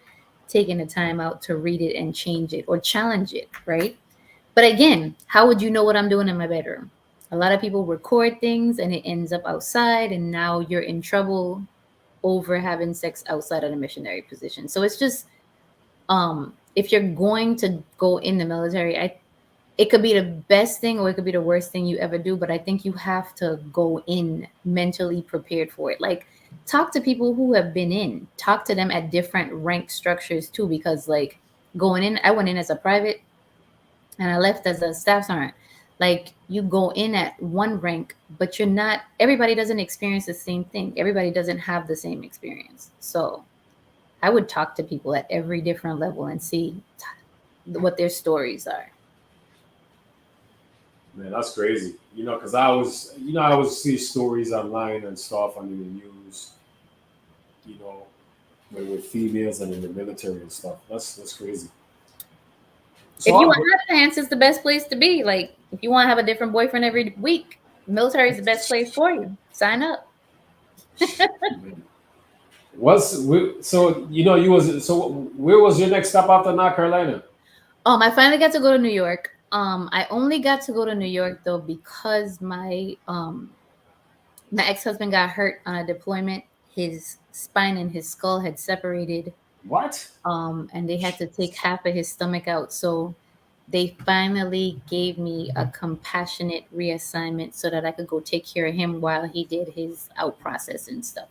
taken the time out to read it and change it or challenge it, right? But again, how would you know what I'm doing in my bedroom? A lot of people record things and it ends up outside, and now you're in trouble over having sex outside of the missionary position. So it's just, if you're going to go in the military, it could be the best thing or it could be the worst thing you ever do, but I think you have to go in mentally prepared for it. Like, talk to people who have been in, talk to them at different rank structures too, because like going in, I went in as a private and I left as a staff sergeant. Like, you go in at one rank, but you're not, everybody doesn't experience the same thing. Everybody doesn't have the same experience. So I would talk to people at every different level and see what their stories are. Man, that's crazy. Because I always see stories online and stuff on the news. You know, with females and in the military and stuff. That's crazy. So, If you want underpants, it's the best place to be. Like, if you want to have a different boyfriend every week, military is the best place for you. Sign up. so you was so where was your next stop after North Carolina? I finally got to go to New York. I only got to go to New York though because my ex-husband got hurt on a deployment. His spine and his skull had separated, What? and they had to take half of his stomach out. So they finally gave me a compassionate reassignment so that I could go take care of him while he did his out process and stuff.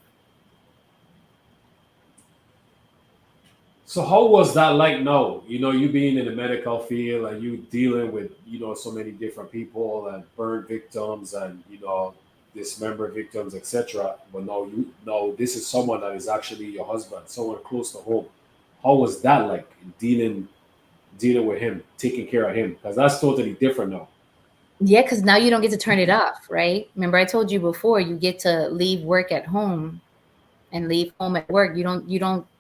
So how was that like now? You being in the medical field and you dealing with, so many different people and burn victims and, dismember victims, etc. But now this is someone that is actually your husband, someone close to home. How was that like dealing with him, taking care of him? Because that's totally different now. Yeah, because now you don't get to turn it off, right? Remember, I told you before, you get to leave work at home and leave home at work. You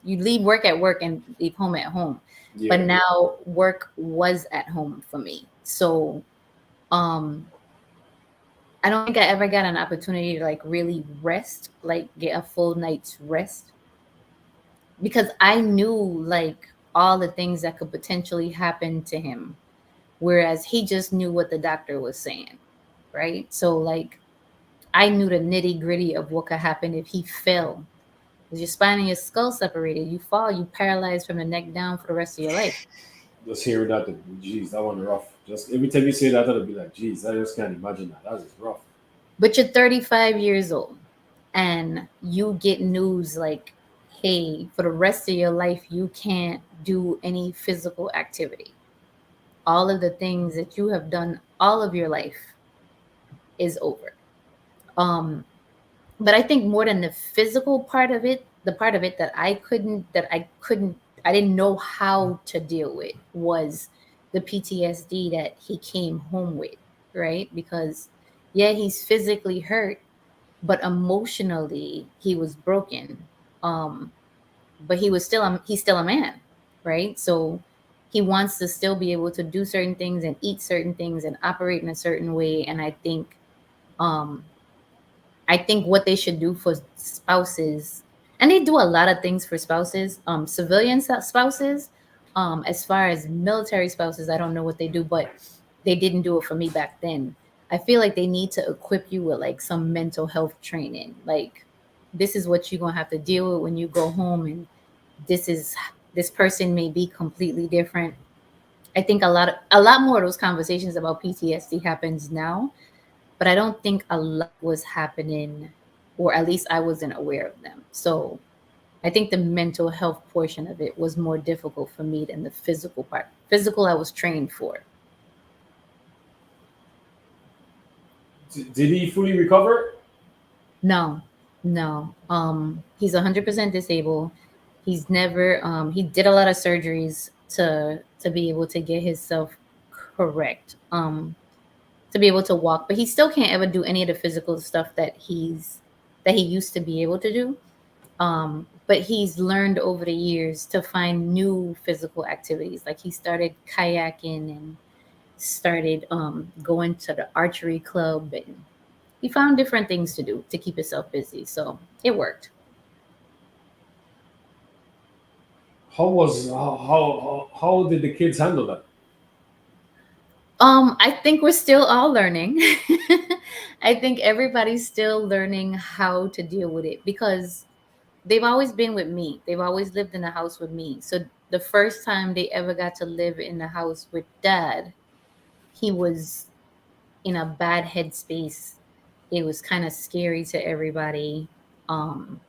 leave work at work and leave home at home. But Yeah. now work was at home for me. So um I don't think I ever got an opportunity to like really rest, like get a full night's rest, because I knew like all the things that could potentially happen to him, whereas he just knew what the doctor was saying, right? So like I knew the nitty gritty of what could happen if he fell. Because your spine and your skull separated, you fall, you paralyzed from the neck down for the rest of your life. Just hearing that, geez, that one rough. Just every time you say that, I'll be like, geez, I just can't imagine that. That is rough. But you're 35 years old and you get news like, hey, for the rest of your life, you can't do any physical activity. All of the things that you have done all of your life is over. Um, but I think more than the physical part of it, the part of it I didn't know how to deal with was the PTSD that he came home with, right? Because yeah, he's physically hurt, but emotionally he was broken. Um, but he's still a man, right? So he wants to still be able to do certain things and eat certain things and operate in a certain way. And um, I think what they should do for spouses, and they do a lot of things for spouses, civilian spouses. As far as military spouses, I don't know what they do, but they didn't do it for me back then. I feel like they need to equip you with like some mental health training. Like, this is what you're gonna have to deal with when you go home, and this is this person may be completely different. I think a lot more of those conversations about PTSD happens now, but I don't think a lot was happening, or at least I wasn't aware of them. So I think the mental health portion of it was more difficult for me than the physical part. Physical, I was trained for. Did he fully recover? No, no. He's 100% disabled. He's never. He did a lot of surgeries to be able to get himself correct. To be able to walk, but he still can't ever do any of the physical stuff that he used to be able to do. But he's learned over the years to find new physical activities. Like he started kayaking and started going to the archery club, and he found different things to do to keep himself busy. So it worked. How did the kids handle that? I think we're still all learning. I think everybody's still learning how to deal with it because they've always been with me. They've always lived in the house with me. So the first time they ever got to live in the house with dad, he was in a bad headspace. It was kind of scary to everybody. Um,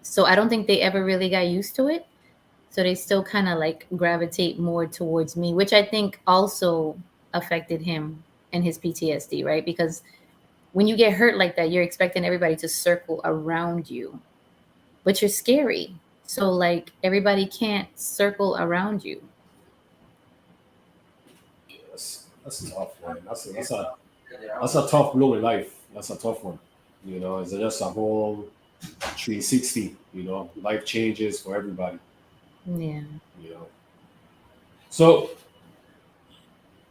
so I don't think they ever really got used to it. So they still kind of like gravitate more towards me, which I think also affected him and his PTSD, right? Because when you get hurt like that, you're expecting everybody to circle around you, but you're scary. So like everybody can't circle around you. That's tough, man. That's a tough blow in life. That's a tough one. It's just a whole 360. Life changes for everybody. Yeah. You know. So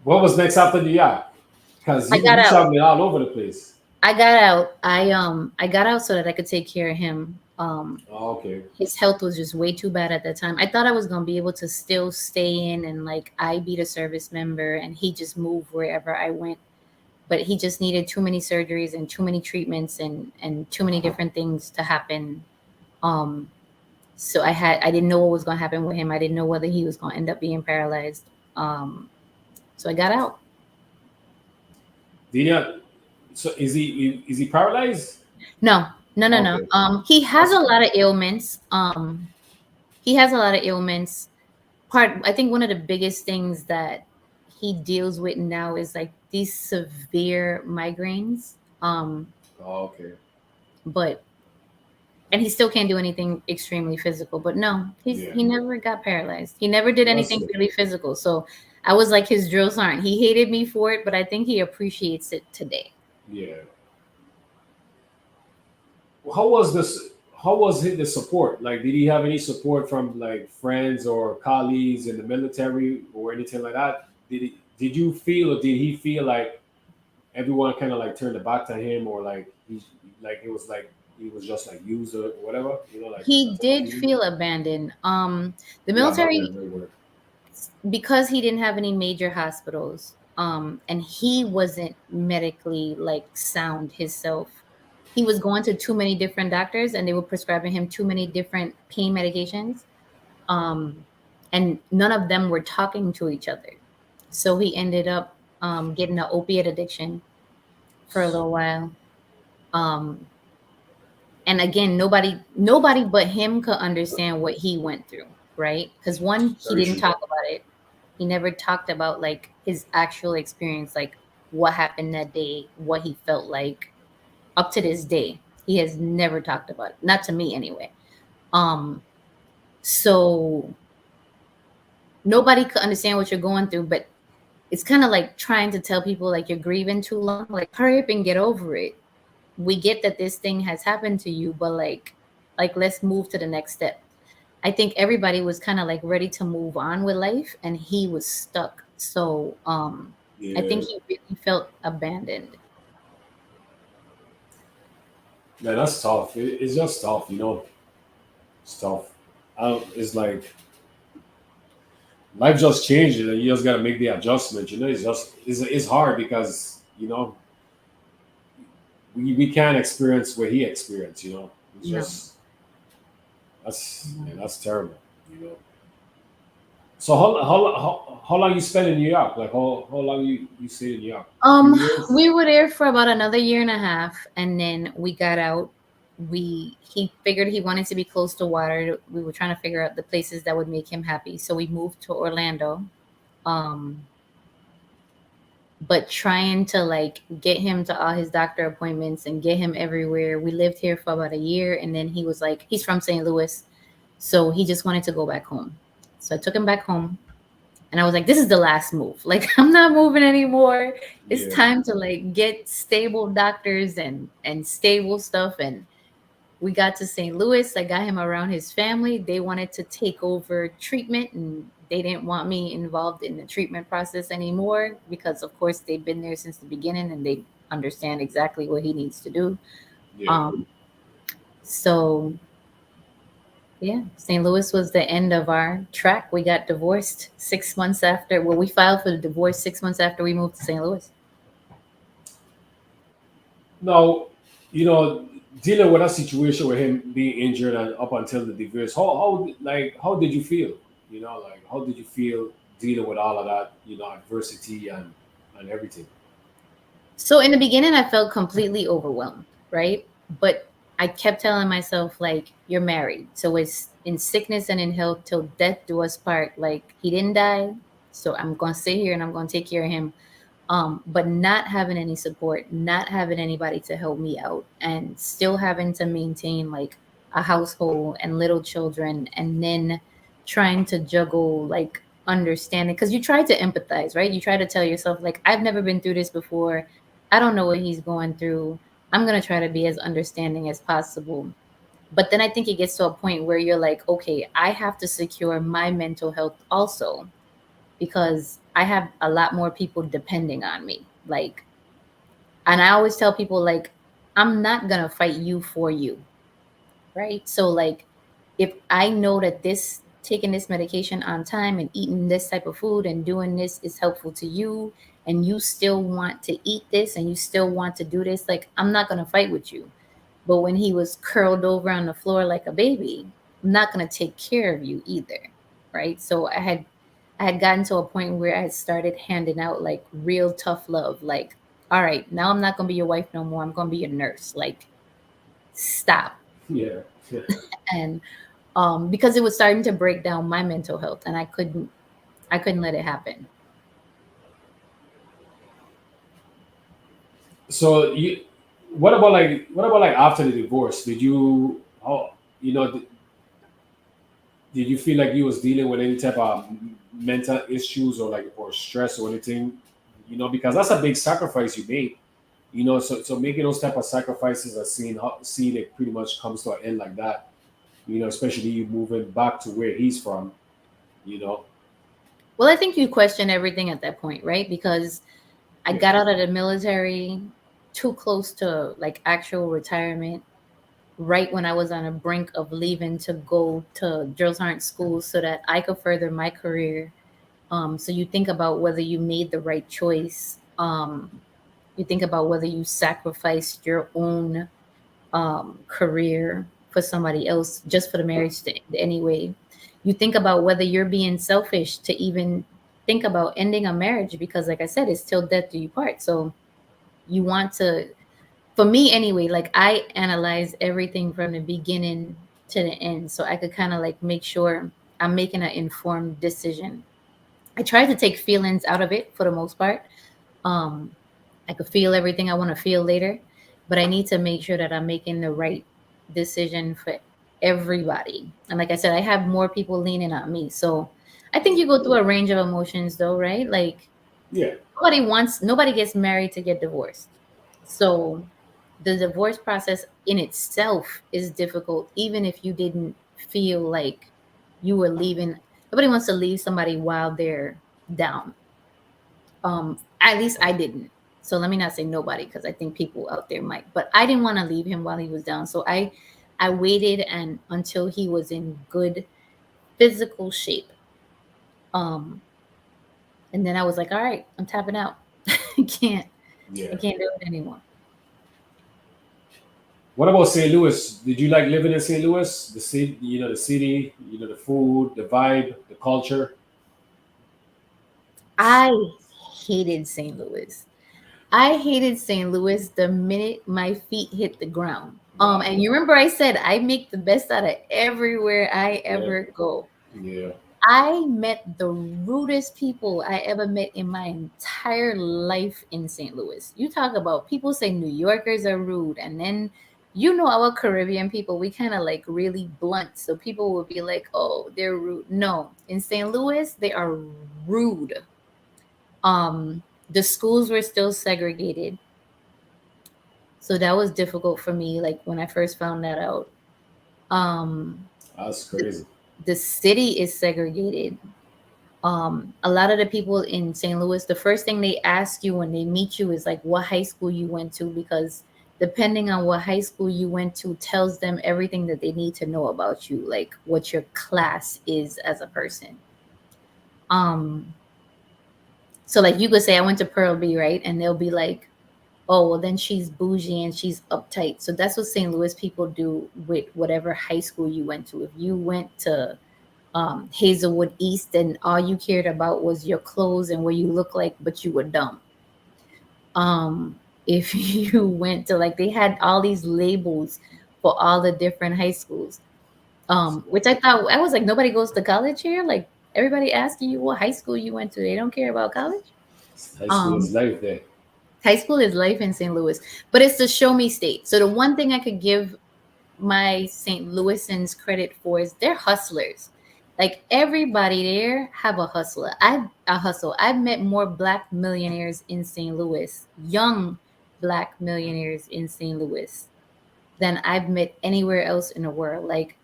what was next after the yacht? Because I you got you out. traveling all over the place. I got out. I got out so that I could take care of him. Oh, okay. His health was just way too bad at that time. I thought I was gonna be able to still stay in and like I be the service member and he just move wherever I went. But he just needed too many surgeries and too many treatments and too many different things to happen. Um, so I didn't know what was gonna happen with him. I didn't know whether he was gonna end up being paralyzed. Um, so I got out. Did you, so is he paralyzed? No, no, no, no. Okay, He has that's a good. lot of ailments. He has a lot of ailments. I think one of the biggest things that he deals with now is like these severe migraines. Oh, okay. But and he still can't do anything extremely physical. But no, Yeah, he never got paralyzed. He never did that's anything good. really physical. So I was like his drill sergeant. He hated me for it, but I think he appreciates it today. Yeah. How was this? How was the support? Like, did he have any support from like friends or colleagues in the military or anything like that? Did you feel or did he feel like everyone kind of like turned their back to him or like it was like he was just like used or whatever? Like He that type of did feeling. feel abandoned. The Yeah, back military, then they were. because he didn't have any major hospitals, and he wasn't medically like sound himself. He was going to too many different doctors, and they were prescribing him too many different pain medications, um, and none of them were talking to each other. So he ended up getting an opiate addiction for a little while. Um, and again, nobody but him could understand what he went through, right? Because one, he Very didn't true. talk about it. He never talked about like his actual experience, like what happened that day, what he felt like. Up to this day, he has never talked about it. Not to me anyway. Um, so nobody could understand what you're going through, but it's kind of like trying to tell people like you're grieving too long, like hurry up and get over it. We get that this thing has happened to you, but like let's move to the next step. I think everybody was kind of like ready to move on with life and he was stuck. So I Yeah, think he really felt abandoned. man, that's tough. It's just tough. It's tough. It's like life just changed, and you just gotta make the adjustment. It's hard because we can't experience what he experienced. It's No. just that's terrible. You know. So how long you spent in New York? Like how long you stayed in New York? A few Um, years. we were there for about another year and a half, and then we got out. He figured he wanted to be close to water. We were trying to figure out the places that would make him happy, so we moved to Orlando. Um, but trying to like get him to all his doctor appointments and get him everywhere. We lived here for about a year, and then he was like, he's from St. Louis, so he just wanted to go back home. So I took him back home. And I was like, this is the last move. Like, I'm not moving anymore. It's Yeah. time to like get stable doctors and stable stuff. And we got to St. Louis. I got him around his family. They wanted to take over treatment and they didn't want me involved in the treatment process anymore because of course they've been there since the beginning and they understand exactly what he needs to do. Yeah. Um, so yeah, St. Louis was the end of our track. We got divorced 6 months after. Well, we filed for the divorce 6 months after we moved to St. Louis. Now, you know, dealing with a situation with him being injured and up until the divorce, how did you feel? You know, like how did you feel dealing with all of that, adversity and everything? So in the beginning, I felt completely overwhelmed, right? But I kept telling myself, like, you're married. So it's in sickness and in health till death do us part. Like, he didn't die. So I'm going to sit here and I'm going to take care of him. But not having any support, not having anybody to help me out, and still having to maintain like a household and little children, and then trying to juggle like understanding because you try to empathize, right? You try to tell yourself, like, I've never been through this before. I don't know what he's going through. I'm going to try to be as understanding as possible. But then I think it gets to a point where you're like, okay, I have to secure my mental health also because I have a lot more people depending on me. Like, and I always tell people, like, I'm not gonna fight you for you, right? So, like, if I know that this taking this medication on time and eating this type of food and doing this is helpful to you, and you still want to eat this and you still want to do this, like, I'm not gonna fight with you. But when he was curled over on the floor like a baby, I'm not gonna take care of you either, right? So I had gotten to a point where I had started handing out like real tough love. Like, all right, now I'm not gonna be your wife no more. I'm gonna be your nurse. Like, stop. Yeah. Yeah. And because it was starting to break down my mental health, and I couldn't let it happen. So what about like after the divorce? Did you how you know did you feel like you was dealing with any type of mental issues or stress or anything? Because that's a big sacrifice you made. So making those type of sacrifices and seeing it pretty much comes to an end like that. Especially you moving back to where he's from. You know, Well, I think you question everything at that point, right? Because I yeah, got out of the military too close to like actual retirement, right when I was on a brink of leaving to go to Girls Aren't Schools so that I could further my career. So you think about whether you made the right choice. You think about whether you sacrificed your own career for somebody else just for the marriage to end anyway. You think about whether you're being selfish to even think about ending a marriage because, like I said, it's till death do you part. So you want to, for me anyway, like I analyze everything from the beginning to the end so I could kind of like make sure I'm making an informed decision. I try to take feelings out of it for the most part. Um, I could feel everything I want to feel later, but I need to make sure that I'm making the right decision for everybody. And like I said, I have more people leaning on me. So I think you go through a range of emotions though, right? Like yeah, nobody gets married to get divorced. So the divorce process in itself is difficult, even if you didn't feel like you were leaving. Nobody wants to leave somebody while they're down. At least I didn't. So let me not say nobody because I think people out there might. But I didn't want to leave him while he was down. So I waited and until he was in good physical shape. Um, and then I was like, all right, I'm tapping out. I can't I yeah. can't do it anymore. What about St. Louis? Did you like living in St. Louis? The city, the city, the food, the vibe, the culture. I hated St. Louis. I hated St. Louis the minute my feet hit the ground. Wow. And you remember I said I make the best out of everywhere I Yeah, ever go. yeah, I met the rudest people I ever met in my entire life in St. Louis. You talk about people say New Yorkers are rude, and then our Caribbean people, we kind of like really blunt. So people will be like, "Oh, they're rude." No, in St. Louis, they are rude. The schools were still segregated, so that was difficult for me. Like when I first found that out. Um, that's the, crazy. the city is segregated. A lot of the people in St. Louis, the first thing they ask you when they meet you is like what high school you went to, because depending on what high school you went to tells them everything that they need to know about you, like what your class is as a person. Um, so like you could say I went to Pearl B, right? And they'll be like, oh, well then she's bougie and she's uptight. So that's what St. Louis people do with whatever high school you went to. If you went to Hazelwood East, and all you cared about was your clothes and what you look like, but you were dumb. If you went to, like, they had all these labels for all the different high schools, which I thought, I was like, nobody goes to college here. Like everybody asking you what high school you went to, they don't care about college. High school is Um, life there. High school is life in St. Louis, but it's the show me state. So the one thing I could give my St. Louisans credit for is they're hustlers. Like everybody there have a hustler. I hustle. I've met more black millionaires in St. Louis, young black millionaires in St. Louis, than I've met anywhere else in the world. Like,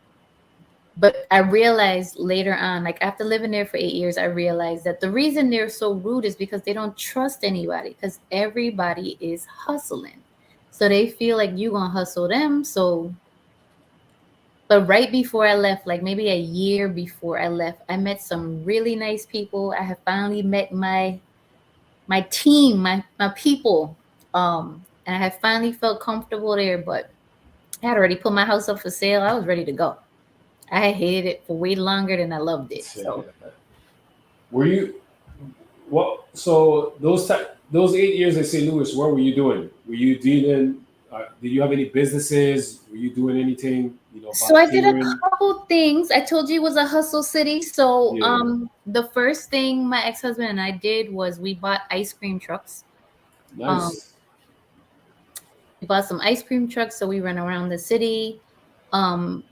but I realized later on, like after living there for 8 years, I realized that the reason they're so rude is because they don't trust anybody, because everybody is hustling. So they feel like you gonna hustle them. So, but right before I left, like maybe a year before I left, I met some really nice people. I have finally met my team, my people. And I have finally felt comfortable there, but I had already put my house up for sale. I was ready to go. I hated it for way longer than I loved it. So Were you what? So those 8 years in St. Louis, what were you doing? Were you dealing? Did you have any businesses? Were you doing anything? so I did a Volunteering? couple things. I told you it was a hustle city. So Yeah, the first thing my ex-husband and I did was we bought ice cream trucks. Um nice, we bought some ice cream trucks, so we ran around the city. Um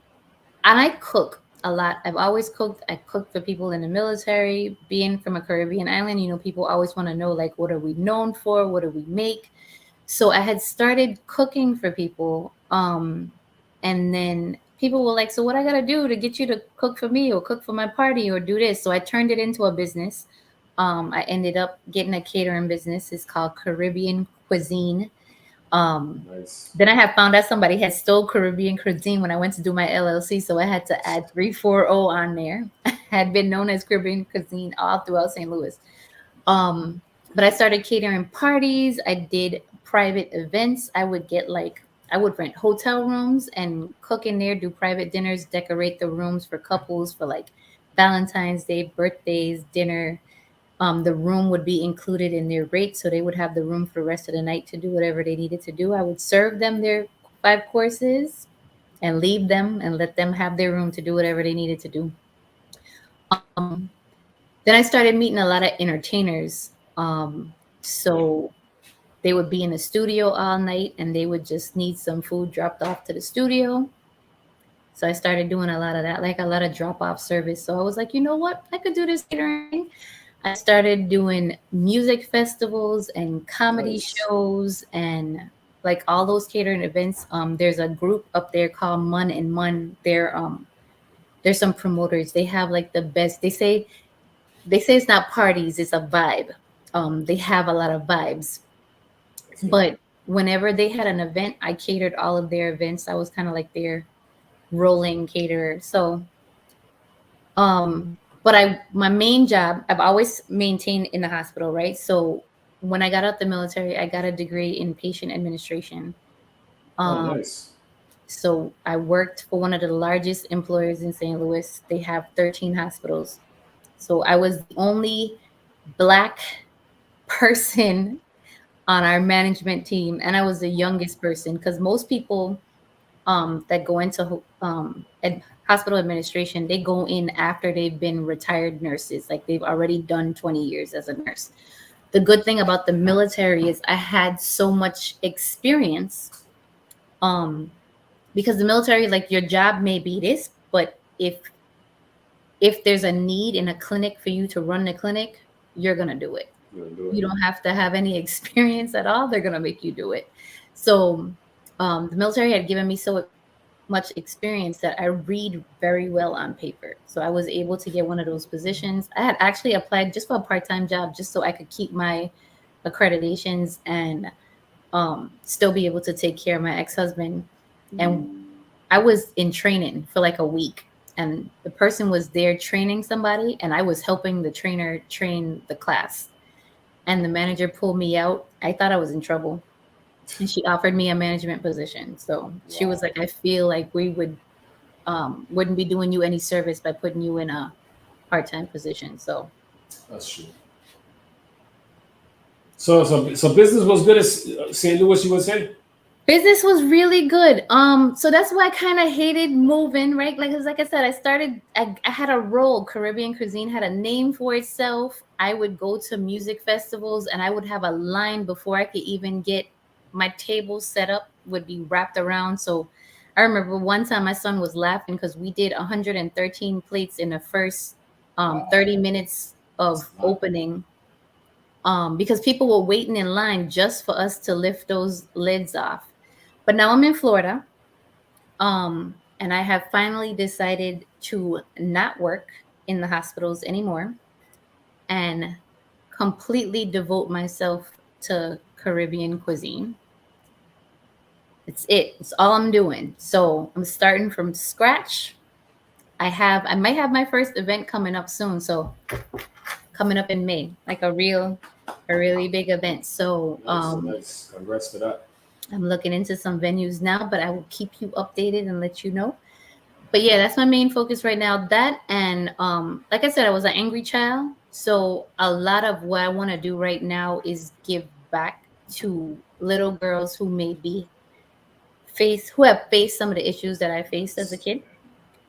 and I cook a lot. I've always cooked. I cooked for people in the military. Being from a Caribbean island, people always want to know, like, what are we known for? What do we make? So I had started cooking for people. And then people were like, so what I got to do to get you to cook for me or cook for my party or do this? So I turned it into a business. I ended up getting a catering business. It's called Caribbean Cuisine. Um, nice. then I had found out somebody had stole Caribbean cuisine when I went to do my LLC, so I had to add 340 on there. I had been known as Caribbean cuisine all throughout St. Louis. Um, but I started catering parties. I did private events. I would rent hotel rooms and cook in there, do private dinners, decorate the rooms for couples for like Valentine's Day, birthdays, dinner. The room would be included in their rate, so they would have the room for the rest of the night to do whatever they needed to do. I would serve them their 5 courses and leave them and let them have their room to do whatever they needed to do. Um, then I started meeting a lot of entertainers. Yeah, So they would be in the studio all night and they would just need some food dropped off to the studio. So I started doing a lot of that, like a lot of drop off service. So I was like, you know what? I could do this catering thing. I started doing music festivals and comedy nice. shows and like all those catering events. There's a group up there called Mun and Mun. There's some promoters. They have like the best. They say it's not parties, it's a vibe. They have a lot of vibes. Okay. But whenever they had an event, I catered all of their events. I was kind of like their rolling caterer. So but my main job, I've always maintained in the hospital, right? So when I got out the military, I got a degree in patient administration. Oh, Um, nice. so I worked for one of the largest employers in St. Louis. They have 13 hospitals. So I was the only black person on our management team, and I was the youngest person because most people that go into hospital administration, they go in after they've been retired nurses, like they've already done 20 years as a nurse. The good thing about the military is I had so much experience, um, because the military, like your job may be this, but if there's a need in a clinic for you to run the clinic, you're gonna do it. You're gonna do You it. don't have to have any experience at all. They're gonna make you do it. So the military had given me so much experience that I read very well on paper. So I was able to get one of those positions. I had actually applied just for a part-time job just so I could keep my accreditations and still be able to take care of my ex-husband. And I was in training for like a week, and the person was there training somebody, and I was helping the trainer train the class. And the manager pulled me out. I thought I was in trouble, and she offered me a management position. So she was Wow, like, "I feel like we wouldn't be doing you any service by putting you in a part-time position." So that's true. So business was good as St. Louis, you would say? business was really good. So that's why I kind of hated moving, right? Like, 'cause like I said, I had a role. Caribbean cuisine had a name for itself. I would go to music festivals and I would have a line before I could even get my table set up, would be wrapped around. So I remember one time my son was laughing because we did 113 plates in the first Wow, 30 minutes that's of a lot. opening, because people were waiting in line just for us to lift those lids off. But now I'm in Florida, and I have finally decided to not work in the hospitals anymore and completely devote myself to Caribbean cuisine. It's it. It's all I'm doing. So I'm starting from scratch. I might have my first event coming up soon. So coming up in May, like a really big event. So Nice, nice. Congrats to that. I'm looking into some venues now, but I will keep you updated and let you know. But yeah, that's my main focus right now. That and like I said, I was an angry child. So a lot of what I want to do right now is give back to little girls who have faced some of the issues that I faced as a kid.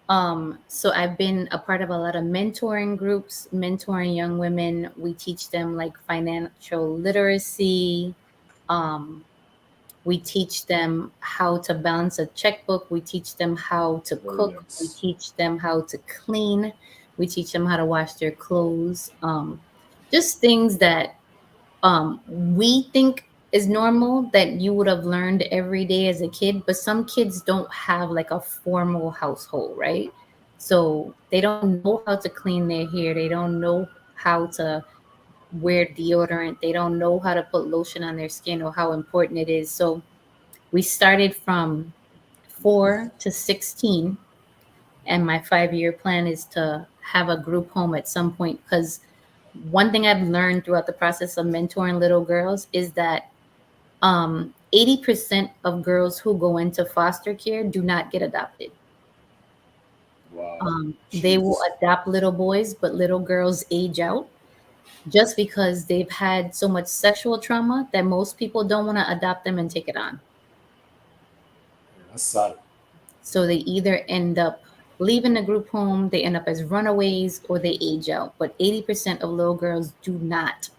So I've been a part of a lot of mentoring groups, mentoring young women. We teach them like financial literacy. Um, we teach them how to balance a checkbook. We teach them how to Very cook. We nice. teach them how to clean. We teach them how to wash their clothes. Just things that we think is normal that you would have learned every day as a kid, but some kids don't have like a formal household, right? So they don't know how to clean their hair. They don't know how to wear deodorant. They don't know how to put lotion on their skin or how important it is. So we started from 4 to 16, and my 5-year plan is to have a group home at some point. Because one thing I've learned throughout the process of mentoring little girls is that 80% of girls who go into foster care do not get adopted. Wow. They will Jeez. adopt little boys, but little girls age out just because they've had so much sexual trauma that most people don't want to adopt them and take it on. Yeah, that's sad. So they either end up leaving the group home, they end up as runaways, or they age out. But 80% of little girls do not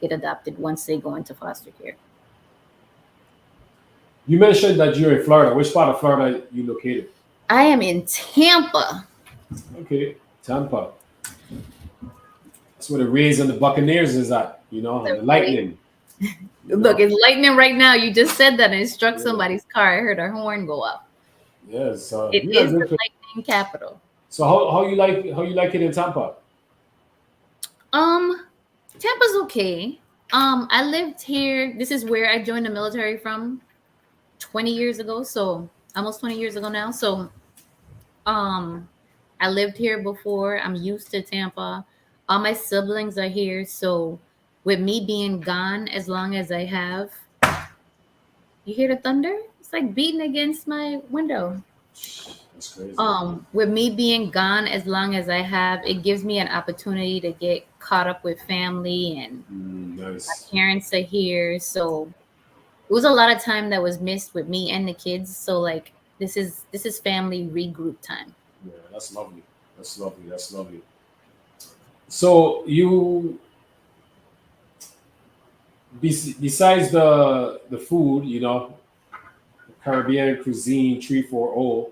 get adopted once they go into foster care. You mentioned that you're in Florida. Which part of Florida you located? I am in Tampa. Okay, Tampa. That's where the Rays and the Buccaneers is at, and The the Ra- Lightning, you Look, know. it's lightning right now. You just said that and it struck Yeah. somebody's car. I heard a horn go off. Yes. It Yeah, is good. the lightning capital. So how you like it in Tampa? Um, Tampa's okay. I lived here. This is where I joined the military from 20 years ago. So almost 20 years ago now. So Um, I lived here before. I'm used to Tampa. All my siblings are here, so with me being gone as long as I have, you hear the thunder? It's like beating against my window. That's crazy. With me being gone as long as I have, it gives me an opportunity to get caught up with family, and my Nice. parents are here, so it was a lot of time that was missed with me and the kids. So like this is family regroup time. Yeah, that's lovely. That's lovely. That's lovely. So besides the food, Caribbean cuisine 340.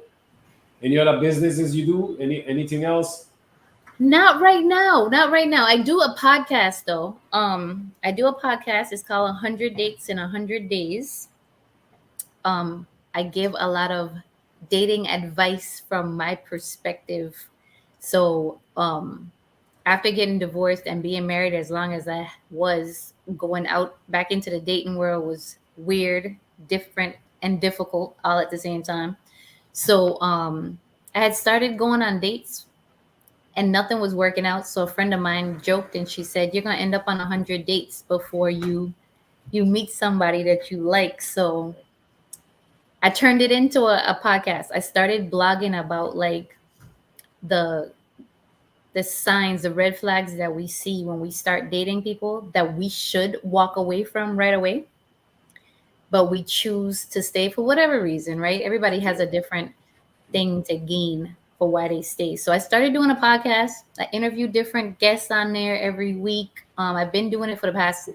Any other businesses you do? Anything else? Not right now. Not right now. I do a podcast though. I do a podcast. It's called 100 Dates in 100 Days. I give a lot of dating advice from my perspective. So, after getting divorced and being married as long as I was, going out back into the dating world was weird, different, and difficult all at the same time. So, I had started going on dates and nothing was working out. So a friend of mine joked and she said, "You're gonna end up on 100 dates before you meet somebody that you like." So I turned it into a podcast. I started blogging about like the the signs, the red flags that we see when we start dating people that we should walk away from right away, but we choose to stay for whatever reason, right? Everybody has a different thing to gain for why they stay. So I started doing a podcast. I interview different guests on there every week. I've been doing it for the past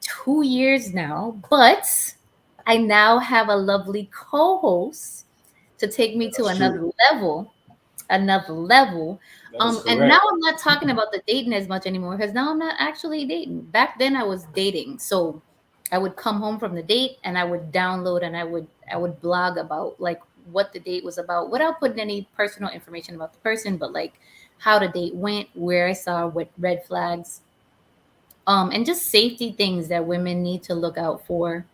2 years now, but I now have a lovely co-host to take me to That's true. another level. That is And now correct. I'm not talking about the dating as much anymore because now I'm not actually dating. Back then I was dating. So I would come home from the date and I would download and I would blog about like what the date was about without putting any personal information about the person, but like how the date went, where I saw what red flags, and just safety things that women need to look out for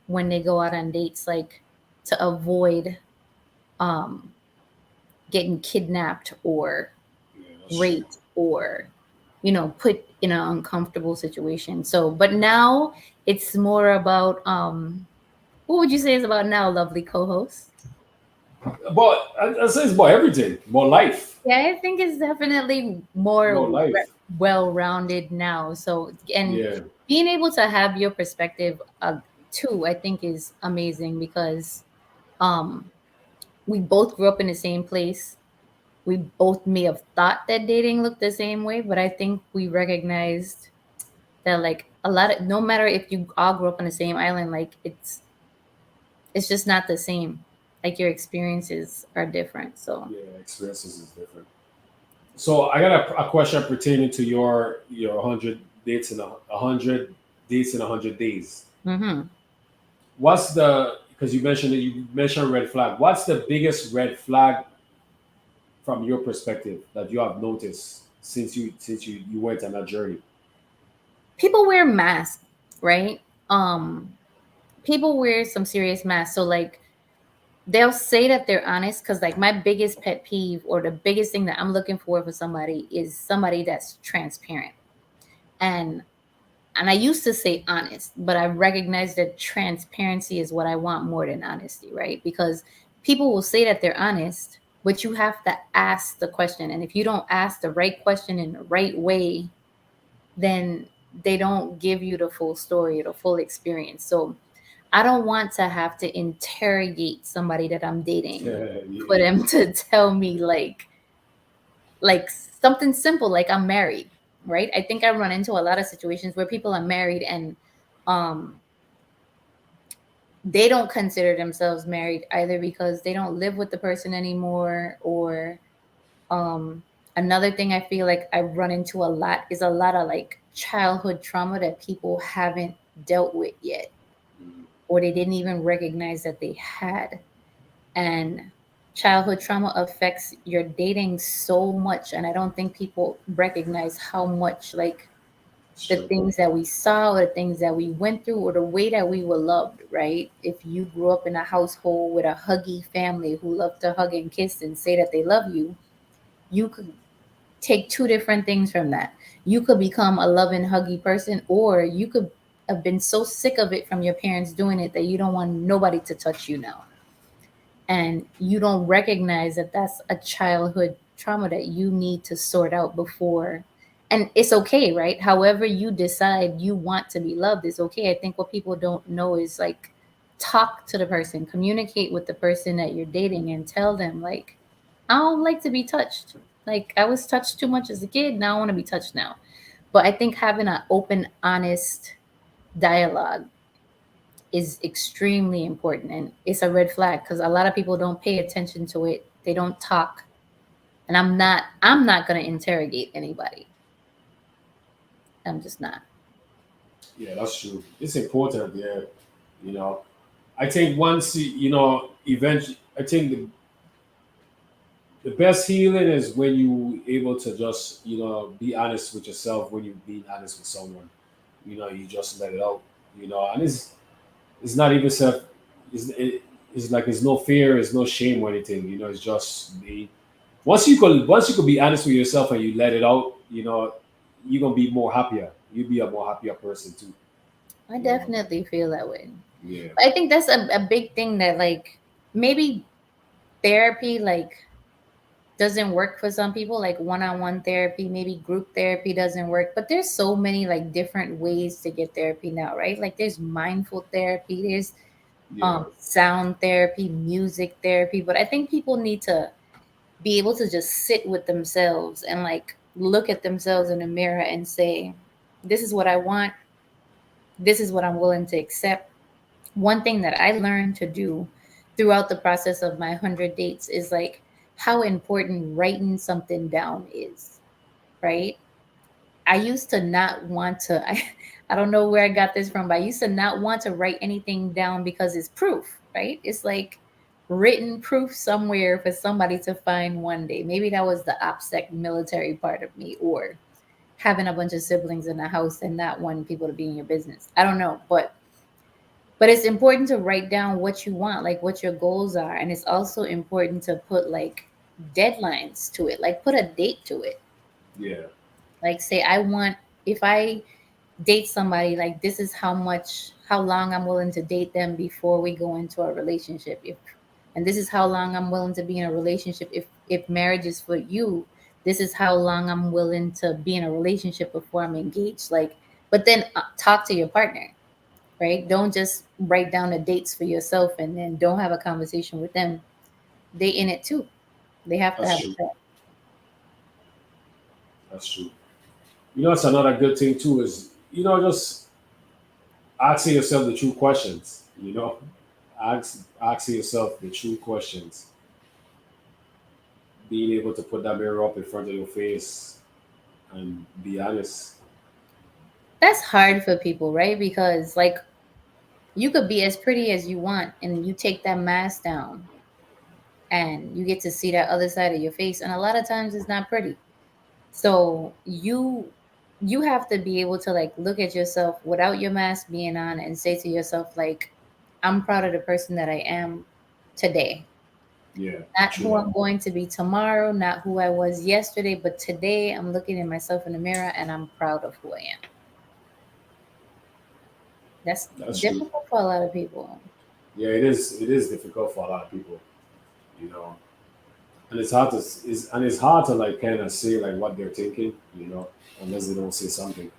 when they go out on dates, like to avoid um, getting kidnapped or Yeah, that's true. raped or put in an uncomfortable situation. So but now it's more about what would you say is about now, lovely co-host? But I say it's about everything, about life, Yeah, I think it's definitely more about life. well-rounded now. So, and Yeah, being able to have your perspective too, I think is amazing because um we both grew up in the same place. We both may have thought that dating looked the same way, but I think we recognized that like a lot of, no matter if you all grew up on the same island, like it's just not the same. Like your experiences are different. So, yeah, experiences is different. So I got a question pertaining to your 100 dates in 100 days. hmm What's the because you mentioned red flag. What's the biggest red flag from your perspective that you have noticed since you went on that journey? people wear masks, right? Um, People wear some serious masks. So like they'll say that they're honest because like my biggest pet peeve or the biggest thing that I'm looking for somebody is somebody that's transparent. And and I used to say honest, but I recognize that transparency is what I want more than honesty, right? Because people will say that they're honest, but you have to ask the question. And if you don't ask the right question in the right way, then they don't give you the full story or the full experience. So I don't want to have to interrogate somebody that I'm dating for Yeah, them to tell me like something simple like I'm married, right? I think I run into a lot of situations where people are married and um they don't consider themselves married either because they don't live with the person anymore or um another thing I feel like I run into a lot is a lot of like childhood trauma that people haven't dealt with yet mm, or they didn't even recognize that they had. And childhood trauma affects your dating so much and I don't think people recognize how much like it's the true. things that we saw or the things that we went through or the way that we were loved, right? If you grew up in a household with a huggy family who loved to hug and kiss and say that they love you could take two different things from that. You could become a loving huggy person or you could have been so sick of it from your parents doing it that you don't want nobody to touch you now, and you don't recognize that that's a childhood trauma that you need to sort out before. And it's okay, right? However you decide you want to be loved is okay. I think what people don't know is like talk to the person, communicate with the person that you're dating and tell them like I don't like to be touched. Like I was touched too much as a kid, now I want to be touched now. But I think having an open honest dialogue is extremely important and it's a red flag because a lot of people don't pay attention to it, they don't talk. And I'm not going to interrogate anybody. I'm just not. Yeah, that's true. It's important. Yeah, you know. I think once I think the best healing is when you able to just be honest with yourself. When you be honest with someone, you just let it out. And it's not even self. It's like there's no fear, there's no shame or anything. It's just the once you could be honest with yourself and you let it out. You're gonna be more happier. You'll be a more happier person too. I You know. definitely feel that way. Yeah. I think that's a big thing that like maybe therapy like doesn't work for some people, like one-on-one therapy, maybe group therapy doesn't work, but there's so many like different ways to get therapy now, right? Like there's mindful therapy, there's Yeah. sound therapy, music therapy, but I think people need to be able to just sit with themselves and like look at themselves in the mirror and say, this is what I want, this is what I'm willing to accept. One thing that I learned to do throughout the process of my 100 dates is like how important writing something down is, right? I used to not want to, I don't know where I got this from, but I used to not want to write anything down because it's proof, right? It's like written proof somewhere for somebody to find one day. Maybe that was the OPSEC military part of me, or having a bunch of siblings in the house and not wanting people to be in your business. I don't know, but it's important to write down what you want, like what your goals are, and it's also important to put like deadlines to it, like put a date to it. Yeah. Like say I want, if I date somebody, like this is how long I'm willing to date them before we go into a relationship. If and this is how long I'm willing to be in a relationship. If marriage is for you, this is how long I'm willing to be in a relationship before I'm engaged. Like, but then talk to your partner, right? Don't just write down the dates for yourself and then don't have a conversation with them. They in it too. They have to That's have true. a That's true. It's another good thing too is just asking yourself the true questions. Asking yourself the true questions. Being able to put that mirror up in front of your face and be honest. That's hard for people, right? Because like you could be as pretty as you want and you take that mask down and you get to see that other side of your face, and a lot of times it's not pretty. So you have to be able to like look at yourself without your mask being on and say to yourself like, I'm proud of the person that I am today. Yeah, Not who true. I'm going to be tomorrow, not who I was yesterday, but today I'm looking at myself in the mirror and I'm proud of who I am. That's That's true. difficult for a lot of people. Yeah, it is. It is difficult for a lot of people, you know, and it's hard to like kind of say like what they're thinking, unless they don't say something.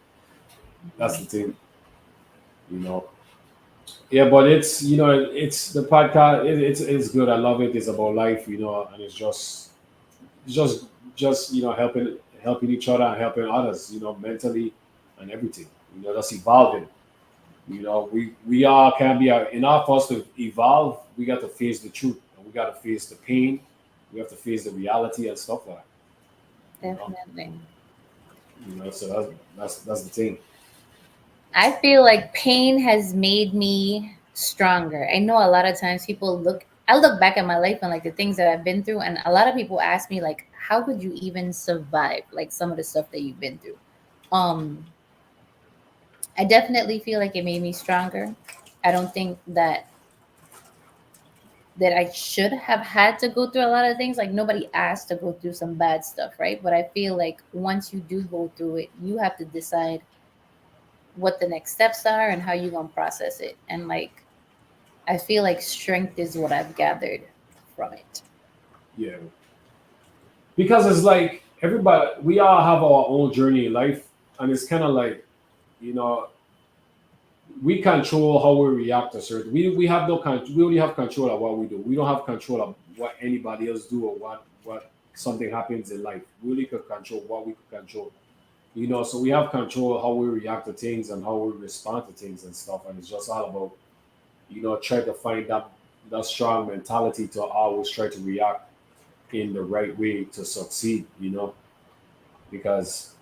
That's the thing, you know. Yeah, but it's the podcast. It's good. I love it. It's about life, and it's just helping each other and helping others, mentally and everything. That's evolving. We all can be in our for us to evolve. We got to face the truth, and we got to face the pain. We have to face the reality and stuff like that. You know, Definitely. So that's the thing. I feel like pain has made me stronger. I know a lot of times people look, I look back at my life and like the things that I've been through, and a lot of people ask me like, how could you even survive like some of the stuff that you've been through? Um, I definitely feel like it made me stronger. I don't think that I should have had to go through a lot of things. Like nobody asked to go through some bad stuff, right? But I feel like once you do go through it, you have to decide what the next steps are and how you're gonna process it. And like I feel like strength is what I've gathered from it. Yeah, because it's like everybody, we all have our own journey in life, and it's kind of like you know we control how we react to certain. We have no we only have control of what we do. We don't have control of what anybody else do or what something happens in life. We only could control what we could control. So we have control how we react to things and how we respond to things and stuff. And it's just all about try to find that strong mentality to always try to react in the right way to succeed. Because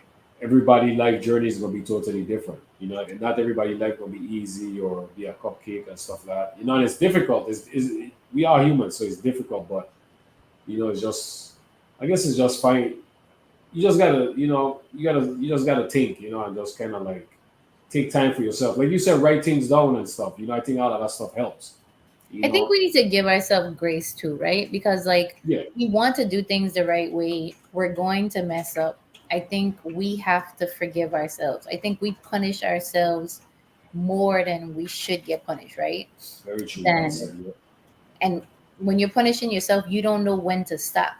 everybody life journey is gonna be totally different. And not everybody life gonna be easy or be a cupcake and stuff like that. And it's difficult. we are human, so it's difficult. But it's just, I guess it's just fine. You just gotta, you just gotta think, and just kind of like take time for yourself. Like you said, write things down and stuff. I think all of that stuff helps. You I think know, we need to give ourselves grace too, right? Because like yeah, we want to do things the right way. We're going to mess up. I think we have to forgive ourselves. I think we punish ourselves more than we should get punished, right? very true. Well Then said. Yeah, and when you're punishing yourself, you don't know when to stop.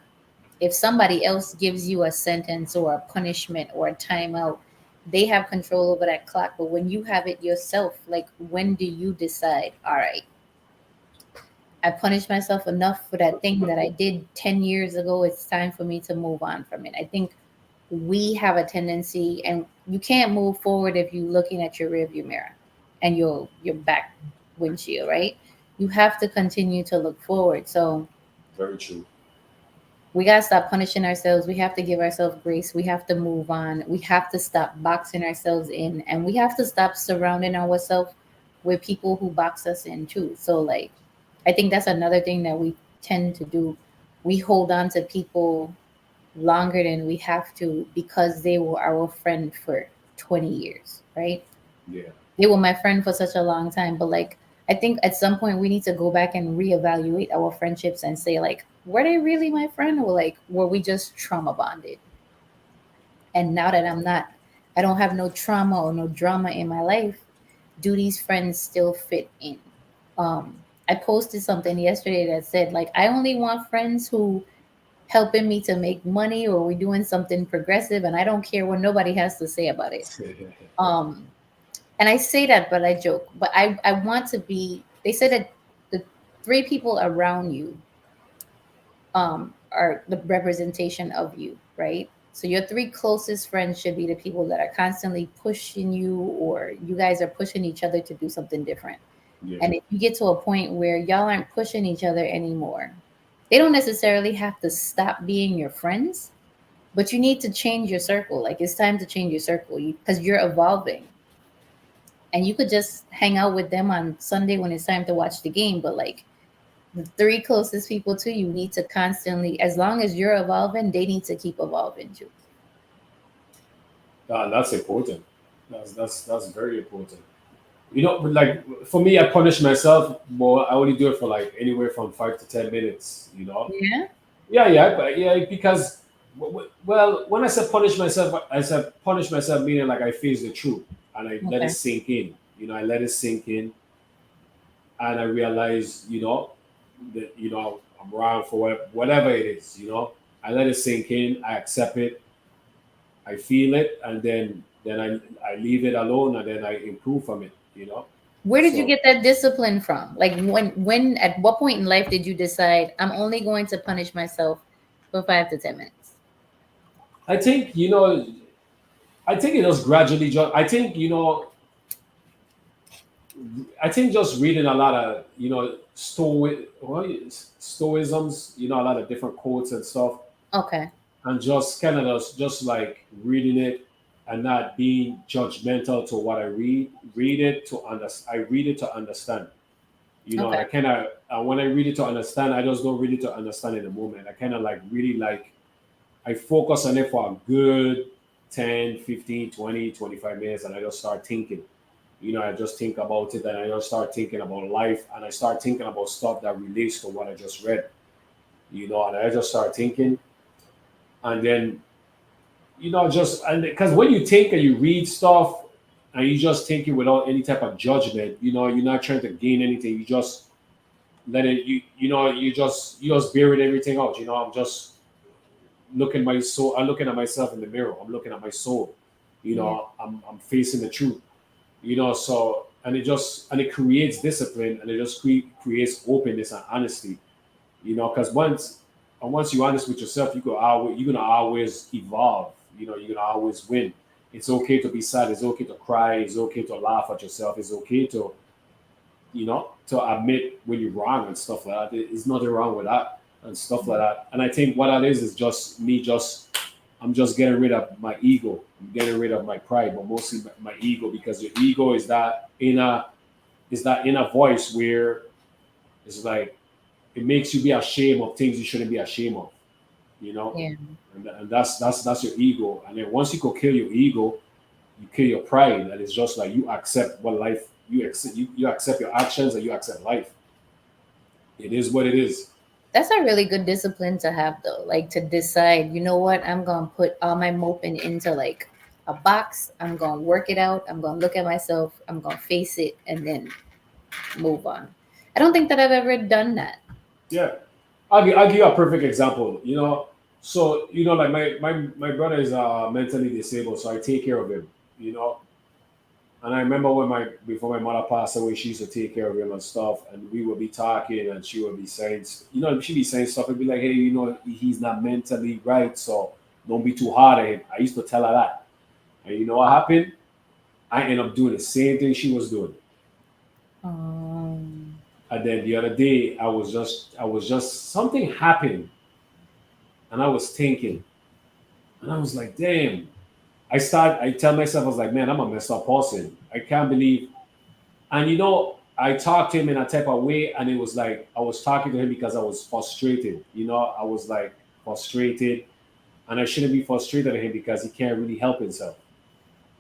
If somebody else gives you a sentence or a punishment or a timeout, they have control over that clock. But when you have it yourself, like when do you decide, all right, I punished myself enough for that thing that I did 10 years ago. It's time for me to move on from it. I think we have a tendency, and you can't move forward if you're looking at your rearview mirror and your back windshield, right? You have to continue to look forward. So very true. we got to stop punishing ourselves. We have to give ourselves grace. We have to move on. We have to stop boxing ourselves in, and we have to stop surrounding ourselves with people who box us in too. So like I think that's another thing that we tend to do. We hold on to people longer than we have to because they were our friend for 20 years, right? Yeah, They were my friend for such a long time, but like I think at some point we need to go back and reevaluate our friendships and say like, were they really my friend, or like were we just trauma bonded? And now that I don't have no trauma or no drama in my life, do these friends still fit in? um I posted something yesterday that said like I only want friends who helping me to make money, or we're doing something progressive, and I don't care what nobody has to say about it. um and I say that, but I joke. But I want to be. They said that the three people around you are the representation of you, right? So your three closest friends should be the people that are constantly pushing you, or you guys are pushing each other to do something different. yeah. And if you get to a point where y'all aren't pushing each other anymore, they don't necessarily have to stop being your friends, but you need to change your circle. Like it's time to change your circle because you're evolving. And you could just hang out with them on Sunday when it's time to watch the game, but like the three closest people to you need to constantly, as long as you're evolving, they need to keep evolving too. That's important. That's very important. But like for me, I punish myself, but I only do it for like anywhere from 5 to 10 minutes. Yeah. Yeah, yeah, but yeah, because well, when I said punish myself, I said punish myself meaning like I face the truth and I let it Okay. sink in. I let it sink in, and I realize, that I'm wrong for whatever it is. I let it sink in. I accept it. I feel it, and then I leave it alone, and then I improve from it. Where did you So get that discipline from? Like when at what point in life did you decide I'm only going to punish myself for 5 to 10 minutes? I think I think it was gradually. Just I think just reading a lot of stoicisms, a lot of different quotes and stuff, Okay. and just kind of just like reading it and not being judgmental to what I read it to understand. I read it to understand, and Okay. I kind of when I read it to understand, I just don't read it to understand in the moment. I kind of like really like I focus on it for a good 10, 15, 20, 25 minutes, and I just start thinking. I just think about it, and I just start thinking about life, and I start thinking about stuff that relates to what I just read. And I just start thinking, and then just and because when you think and you read stuff, and you just think it without any type of judgment, you're not trying to gain anything. You just let it. You just bury everything out. I'm just looking my soul. I'm looking at myself in the mirror. I'm looking at my soul. Yeah. I'm facing the truth. So and it creates discipline, and it just creates openness and honesty. Because once you're honest with yourself, you're gonna always evolve. You're gonna always win. It's okay to be sad. It's okay to cry. It's okay to laugh at yourself. It's okay to admit when you're wrong and stuff like that. There's nothing wrong with that and stuff like that. And I think what that is just me. I'm just getting rid of my ego. I'm getting rid of my pride, but mostly my ego, because your ego is that inner voice where it's like it makes you be ashamed of things you shouldn't be ashamed of, you know. Yeah. And that's your ego. And then once you could kill your ego, you kill your pride. And it's just like you accept what life you accept your actions and you accept life. It is what it is. That's a really good discipline to have though. Like to decide, you know what, I'm gonna put all my moping into like a box. I'm gonna work it out. I'm gonna look at myself. I'm gonna face it and then move on. I don't think that I've ever done that. Yeah. I'll give you a perfect example. So like my brother is mentally disabled, so I take care of him. You know, and I remember when my before my mother passed away, she used to take care of him and stuff, and we would be talking, and she would be saying, she'd be saying stuff and be like, hey, he's not mentally right, so don't be too hard at him. I used to tell her that, and you know what happened? I ended up doing the same thing she was doing. Um, And then the other day, I was just something happened, and I was thinking, and I was like, damn. I tell myself, I was like, man, I'm a messed up person. I can't believe. And I talked to him in a type of way, and it was like I was talking to him because I was frustrated. I was like frustrated, and I shouldn't be frustrated at him because he can't really help himself.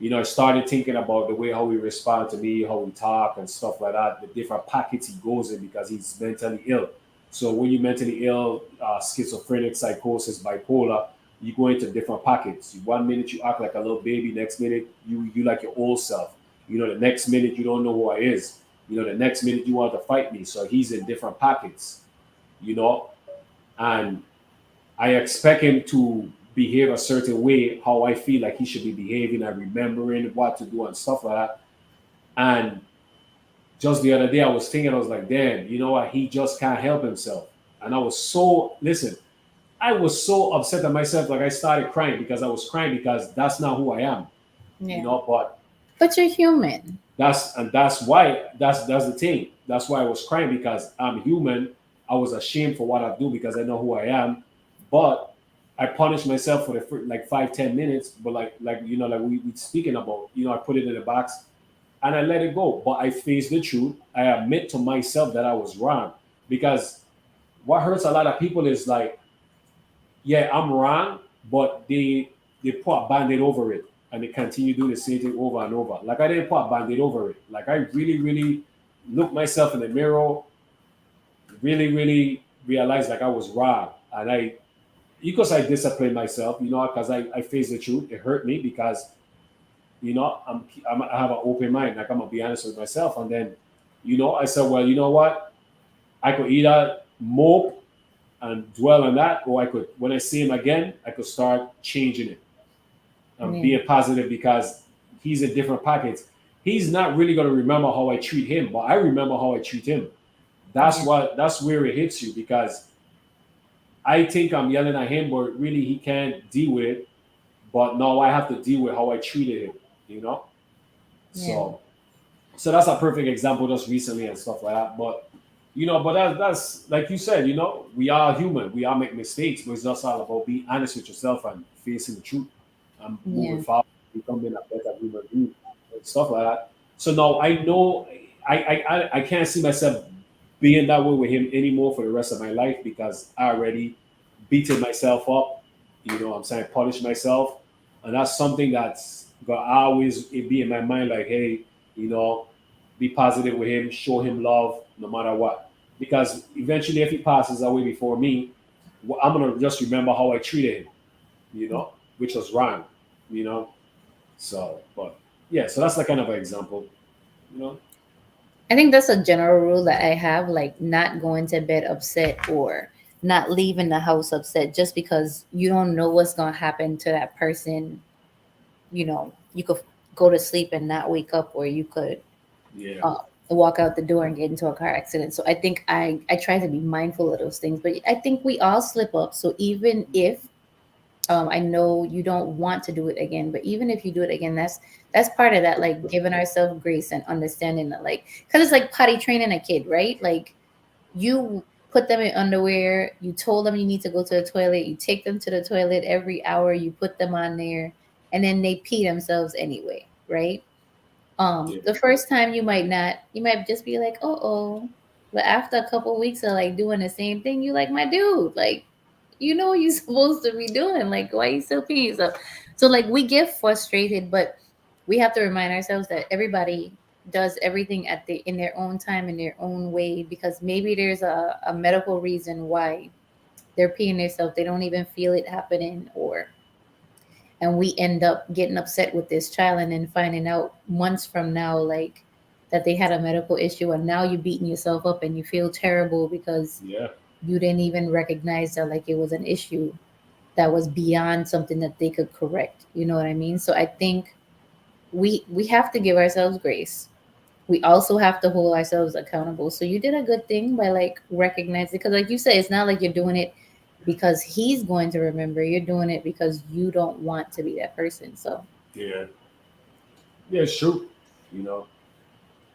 I started thinking about the way how he respond to me, how we talk and stuff like that, the different pockets he goes in because he's mentally ill. So when you're mentally ill, schizophrenic, psychosis, bipolar, you go into different pockets. One minute you act like a little baby, next minute you like your old self. The next minute you don't know who I is. The next minute you want to fight me. So he's in different pockets, you know, and I expect him to behave a certain way, how I feel like he should be behaving and remembering what to do and stuff like that. And just the other day, I was thinking, I was like, damn, you know what? He just can't help himself. And listen, I was so upset at myself. Like I started crying because I was crying because that's not who I am, yeah. but But you're human. that's why that's the thing. That's why I was crying because I'm human. I was ashamed for what I do because I know who I am, but I punished myself for the like 5-10 minutes. But like we speaking about, I put it in a box and I let it go. But I faced the truth. I admit to myself that I was wrong because what hurts a lot of people is like, yeah, I'm wrong, but they put a band-aid over it and they continue doing the same thing over and over. Like I didn't put a band-aid over it. Like I really, really looked myself in the mirror, really, really realized like I was wrong. And because I disciplined myself, because I faced the truth. It hurt me because, I have an open mind. Like I'm gonna be honest with myself. And then, I said, well, you know what? I could either mope and dwell on that, or I could, when I see him again, I could start changing it and Yeah. being positive because he's in different pockets. He's not really going to remember how I treat him, but I remember how I treat him. Yeah. That's where it hits you because I think I'm yelling at him, but really he can't deal with it. But now I have to deal with how I treated him, you know. Yeah. So that's a perfect example just recently and stuff like that. But but that's like you said, we are human. We all make mistakes, but it's just all about being honest with yourself and facing the truth and moving Yeah. forward, becoming a better human being and stuff like that. So now I know I can't see myself being that way with him anymore for the rest of my life because I already beaten myself up, what I'm saying, punish myself. And that's something that's gonna always be in my mind, like, hey, you know, be positive with him, show him love no matter what. Because eventually, if he passes away before me, I'm gonna just remember how I treated him, which was wrong, you know. So, but yeah, so that's like kind of an example, you know. I think that's a general rule that I have, like not going to bed upset or not leaving the house upset just because you don't know what's going to happen to that person. You could go to sleep and not wake up, or you could Yeah, uh, walk out the door and get into a car accident. So I think I try to be mindful of those things, but I think we all slip up. So even if I know you don't want to do it again, but even if you do it again, that's part of that, like giving ourselves grace and understanding that, like, because it's like potty training a kid, right? Like you put them in underwear, you told them you need to go to the toilet, you take them to the toilet every hour, you put them on there, and then they pee themselves anyway, right? yeah, The first time you might not, you might just be like, oh, But after a couple weeks of like doing the same thing, you like, my dude, like, you know what you're supposed to be doing. Like, why you still peeing yourself? So like we get frustrated, but we have to remind ourselves that everybody does everything at the in their own time, in their own way, because maybe there's a medical reason why they're peeing themselves. They don't even feel it happening, or and we end up getting upset with this child and then finding out months from now like that they had a medical issue, and now you're beating yourself up and you feel terrible because Yeah, you didn't even recognize that like it was an issue that was beyond something that they could correct. You know what I mean? So I think we have to give ourselves grace. We also have to hold ourselves accountable. So you did a good thing by like recognizing, because like you said, it's not like you're doing it because he's going to remember. You're doing it because you don't want to be that person. So yeah, yeah. It's true. You know,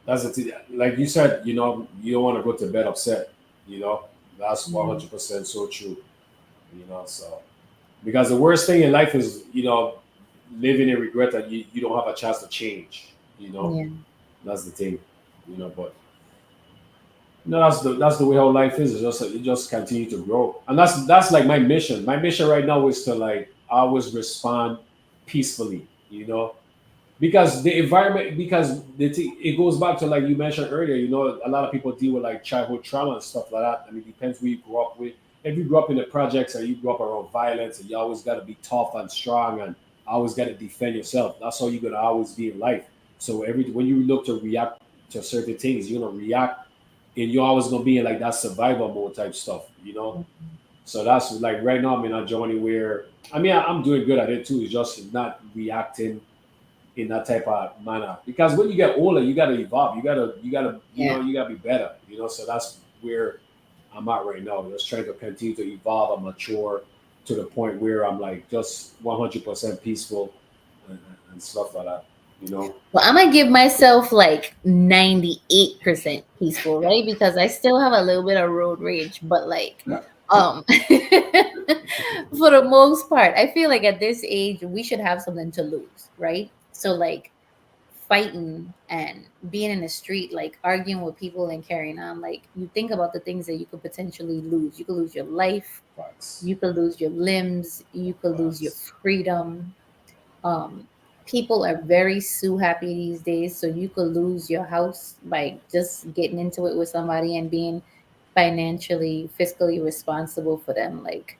that's the thing. Like you said, you don't want to go to bed upset. You know, that's yeah. 100% so true. So because the worst thing in life is living in regret that you don't have a chance to change. Yeah. That's the thing. But no, that's the way how life is. It's just you just continue to grow, and that's like my mission. My mission right now is to like always respond peacefully. Because the environment, because it goes back to like you mentioned earlier. A lot of people deal with like childhood trauma and stuff like that. I mean, it depends who you grew up with. If you grew up in the projects or you grew up around violence, and you always got to be tough and strong and always got to defend yourself. That's how you're gonna always be in life. So when you look to react to certain things, you're gonna react, and you're always gonna be in like that survival mode type stuff. So that's like right now I'm in a journey where I mean I'm doing good at it too. It's just not reacting in that type of manner. Because when you get older, you gotta evolve. Yeah. You gotta be better. So that's where I'm at right now. Just trying to continue to evolve and mature to the point where I'm like just 100% peaceful and stuff like that. You know. Well, I'm gonna give myself like 98% peaceful, right? Because I still have a little bit of road rage, but like, for the most part, I feel like at this age we should have something to lose, right? So like fighting and being in the street, like arguing with people and carrying on, like you think about the things that you could potentially lose. You could lose your life, Facts. you could lose your limbs, you could lose your Facts. freedom. um People are very sue happy these days, so you could lose your house by just getting into it with somebody and being financially fiscally responsible for them. Like,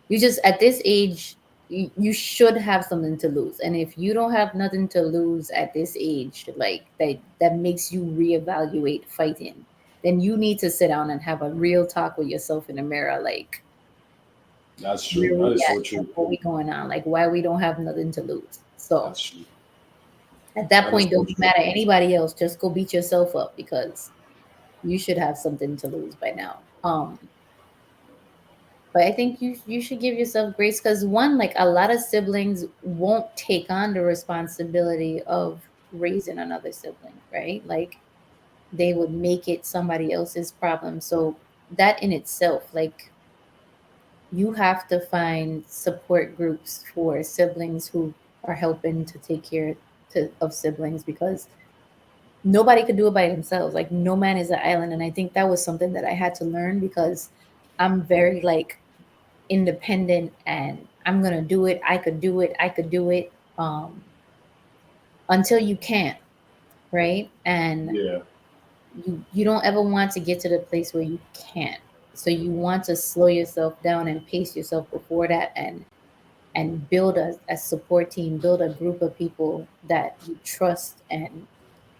you just at this age, you should have something to lose, and if you don't have nothing to lose at this age, like that makes you reevaluate fighting, then you need to sit down and have a real talk with yourself in the mirror, like That's true. where That we is at so and true. what we going on, like why we don't have nothing to lose. So That's true. at that That is point, so don't be true. mad at anybody else. Just go beat yourself up because you should have something to lose by now. But I think you should give yourself grace, because one, like a lot of siblings won't take on the responsibility of raising another sibling, right? Like they would make it somebody else's problem. So that in itself, like you have to find support groups for siblings who are helping to take care of siblings, because nobody could do it by themselves. Like no man is an island, and I think that was something that I had to learn, because I'm very like independent and I'm gonna do it. I could do it. I could do it. Until you can't, right? And Yeah. you don't ever want to get to the place where you can't. So you want to slow yourself down and pace yourself before that, and build a support team, build a group of people that you trust. And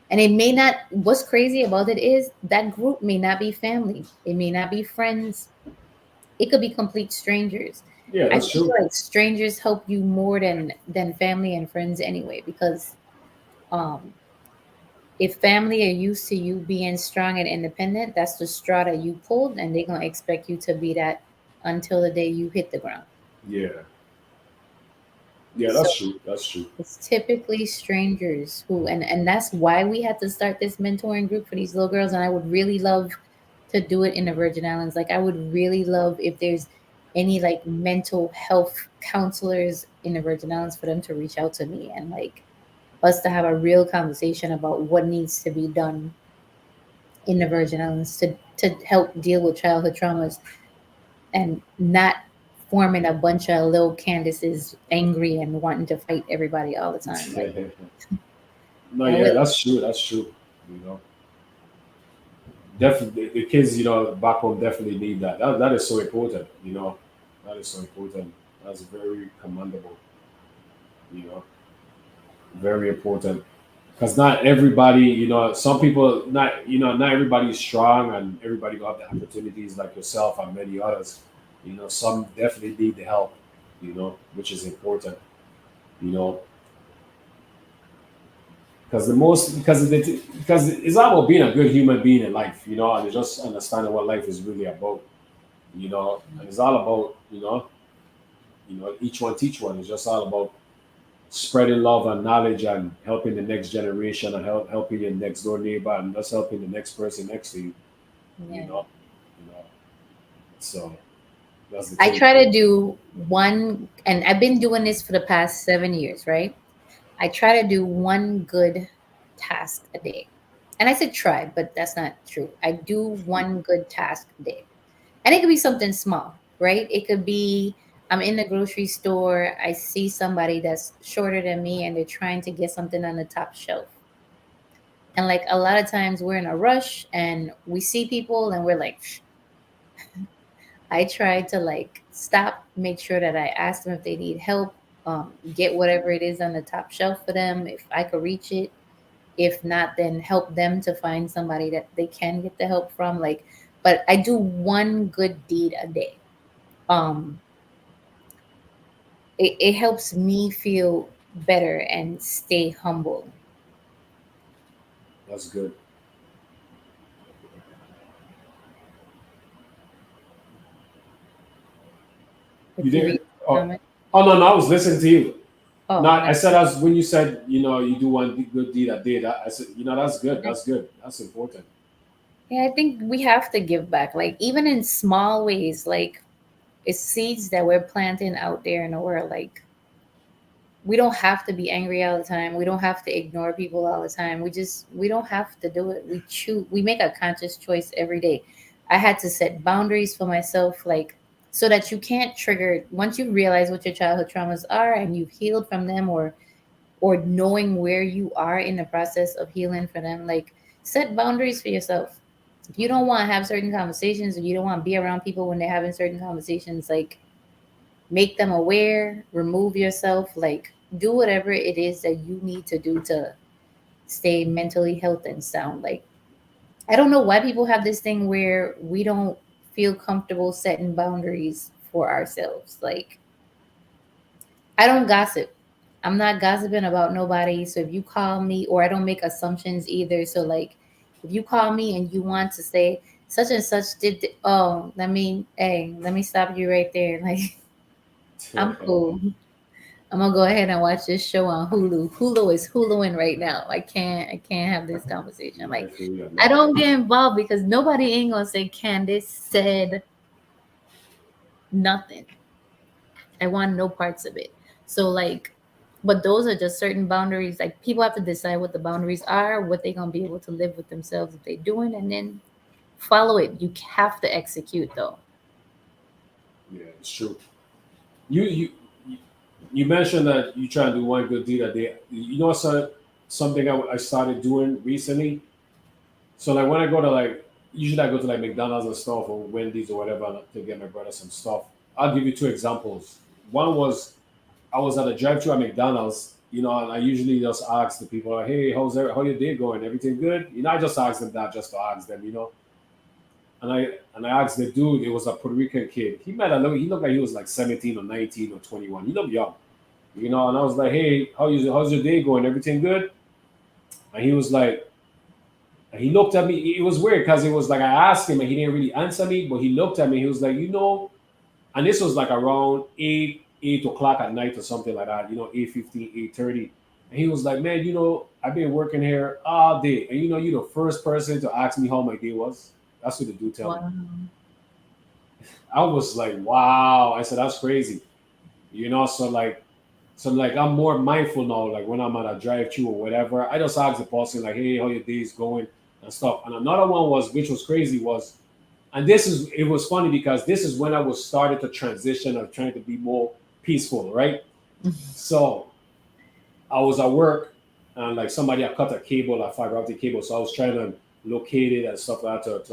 it may not, what's crazy about it is that group may not be family, it may not be friends, it could be complete strangers. Yeah. I That's feel true. like strangers help you more than family and friends anyway, because um if family are used to you being strong and independent, that's the straw that you pulled, and they're gonna expect you to be that until the day you hit the ground. Yeah. Yeah. So That's true. That's true. it's typically strangers who, and that's why we had to start this mentoring group for these little girls. And I would really love to do it in the Virgin Islands. Like I would really love if there's any like mental health counselors in the Virgin Islands for them to reach out to me, and like us to have a real conversation about what needs to be done in the Virgin Islands to help deal with childhood traumas and not forming a bunch of little Candices angry and wanting to fight everybody all the time. Like, No, I yeah, would, that's true. That's true. You know, definitely the kids, back home definitely need that. That is so important. That is so important. That's very commendable. You know, very important. Because not everybody, some people, not everybody is strong, and everybody will have the opportunities like yourself and many others. Some definitely need the help. Which is important. You know, because it's all about being a good human being in life. And just understanding what life is really about. And it's all about each one teach one. It's just all about spreading love and knowledge and helping the next generation and helping your next door neighbor and just helping the next person next to you. You yeah. know, you know. So that's the I thing. try to do one, and I've been doing this for the past 7 years, right? I try to do one good task a day. And I said try, but that's not true. I do one good task a day. And it could be something small, right? It could be I'm in the grocery store, I see somebody that's shorter than me and they're trying to get something on the top shelf. And like a lot of times we're in a rush and we see people and we're like, I try to like stop, make sure that I ask them if they need help, get whatever it is on the top shelf for them if I could reach it. If not, then help them to find somebody that they can get the help from. Like, but I do one good deed a day. Um, it helps me feel better and stay humble That's good. with You you reading did. Oh, comment. oh no, no, I was listening to you. No, Oh, I said as when you said you do one good deed a day. That I said that's good. That's good. That's important. yeah, I think we have to give back, like even in small ways, like it's seeds that we're planting out there in the world. Like we don't have to be angry all the time. We don't have to ignore people all the time. We don't have to do it. We make a conscious choice every day. I had to set boundaries for myself, like so that you can't trigger once you realize what your childhood traumas are and you've healed from them, or knowing where you are in the process of healing for them, like set boundaries for yourself. If you don't want to have certain conversations or you don't want to be around people when they're having certain conversations, like make them aware, remove yourself, like do whatever it is that you need to do to stay mentally healthy and sound. Like I don't know why people have this thing where we don't feel comfortable setting boundaries for ourselves. Like I don't gossip. I'm not gossiping about nobody. So if you call me, or I don't make assumptions either. So like if you call me and you want to say such and such oh, let me stop you right there. Like I'm cool. I'm gonna go ahead and watch this show on Hulu. Hulu is Huluing right now. I can't have this conversation. I Like feel you on I that. don't get involved because nobody ain't gonna say Candice said nothing. I want no parts of it. So like but those are just certain boundaries. Like people have to decide what the boundaries are, what they're gonna be able to live with themselves if they're doing, and then follow it. You have to execute though. Yeah, it's true. You you you mentioned that you try to do one good deed a day. Something I started doing recently. So like when I go to like usually I go to like McDonald's and stuff or Wendy's or whatever to get my brother some stuff. I'll give you two examples. One was I was at a drive-thru at McDonald's, and I usually just ask the people, like, "Hey, how your day going? Everything good?" I just ask them that just to ask them. And I asked the dude, it was a Puerto Rican kid. He looked like he was like 17 or 19 or 21. He looked young, and I was like, "Hey, how's your day going? Everything good?" And he was like, and he looked at me. It was weird because it was like I asked him and he didn't really answer me, but he looked at me. He was like, and this was like around 8 o'clock at night or something like that, 8:15, 8:30. And he was like, "Man, I've been working here all day. And you're the first person to ask me how my day was." That's what the dude tell me. Wow. I was like, wow. I said, that's crazy. So like I'm more mindful now, like when I'm at a drive through or whatever. I just ask the person, like, "Hey, how your day's going?" and stuff. And another one was, which was crazy, was, and this is, it was funny because this is when I was started to transition of trying to be more peaceful, right? So I was at work and like somebody had cut a cable, a fiber optic cable. So I was trying to locate it and stuff like that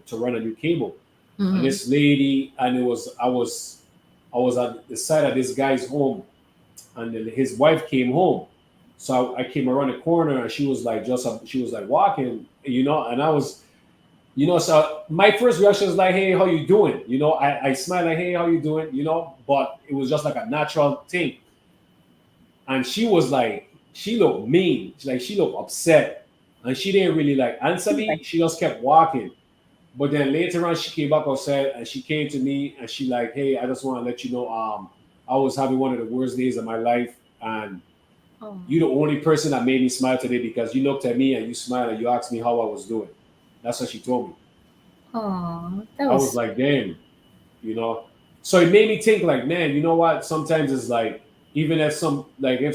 to run a new cable. And Mm-hmm. this lady, and I was at the side of this guy's home, and then his wife came home. So I came around the corner and she was like she was like walking, and I was, so my first reaction was like, hey, how you doing? I smiled like, hey, how you doing? But it was just like a natural thing. And she was like, she looked mean. She looked upset. And she didn't really like answer me. She just kept walking. But then later on, she came back outside and she came to me and she like, hey, I just want to let you know, I was having one of the worst days of my life, and Oh, you the only person that made me smile today because you looked at me and you smiled and you asked me how I was doing. That's what she told me. oh, that I was was like, damn, you know. So it made me think like, man, you know what? Sometimes it's like, even if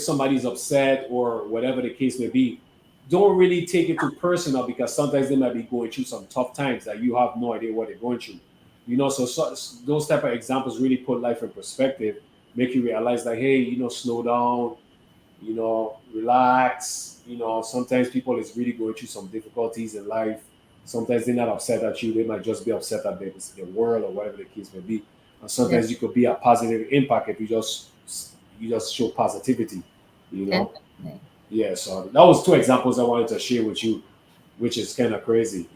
somebody's upset or whatever the case may be, don't really take it too personal because sometimes they might be going through some tough times that you have no idea what they're going through. So those type of examples really put life in perspective, make you realize like, hey, slow down, relax. Sometimes people is really going through some difficulties in life. Sometimes they're not upset at you; they might just be upset at the world or whatever the case may be. And def- sometimes you could be a positive impact if you just show positivity. You know, definitely. yeah. So that was two examples I wanted to share with you, which is kind of crazy.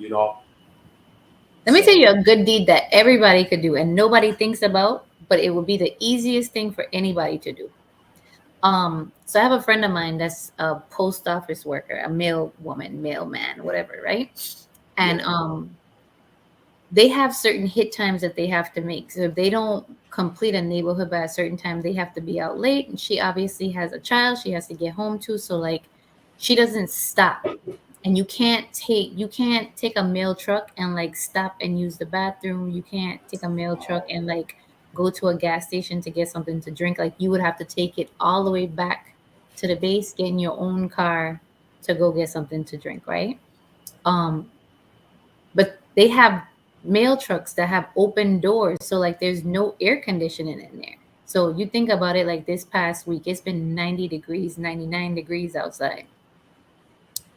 Let me tell So you a good deed that everybody could do and nobody thinks about, but it would be the easiest thing for anybody to do. So I have a friend of mine that's a post office worker, a male woman, male man, whatever, right? And yeah, they have certain hit times that they have to make. So if they don't complete a neighborhood by a certain time, they have to be out late. And she obviously has a child she has to get home to. So like she doesn't stop. And you can't take a mail truck and like stop and use the bathroom. You can't take a mail truck and like go to a gas station to get something to drink. Like you would have to take it all the way back to the base, get in your own car to go get something to drink, right? Um, but they have mail trucks that have open doors, so like there's no air conditioning in there. So you think about it, like this past week it's been 90 degrees, 99 degrees outside.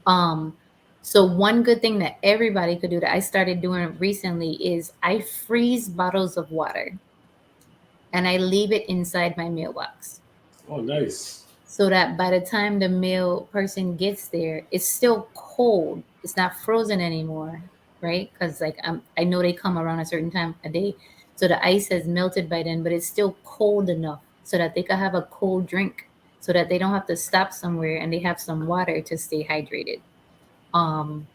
um so one good thing that everybody could do that I started doing recently is I freeze bottles of water and I leave it inside my mailbox, oh, nice. so that by the time the mail person gets there, it's still cold. It's not frozen anymore, right? Because like I know they come around a certain time a day, so the ice has melted by then, but it's still cold enough so that they can have a cold drink, so that they don't have to stop somewhere and they have some water to stay hydrated. Um,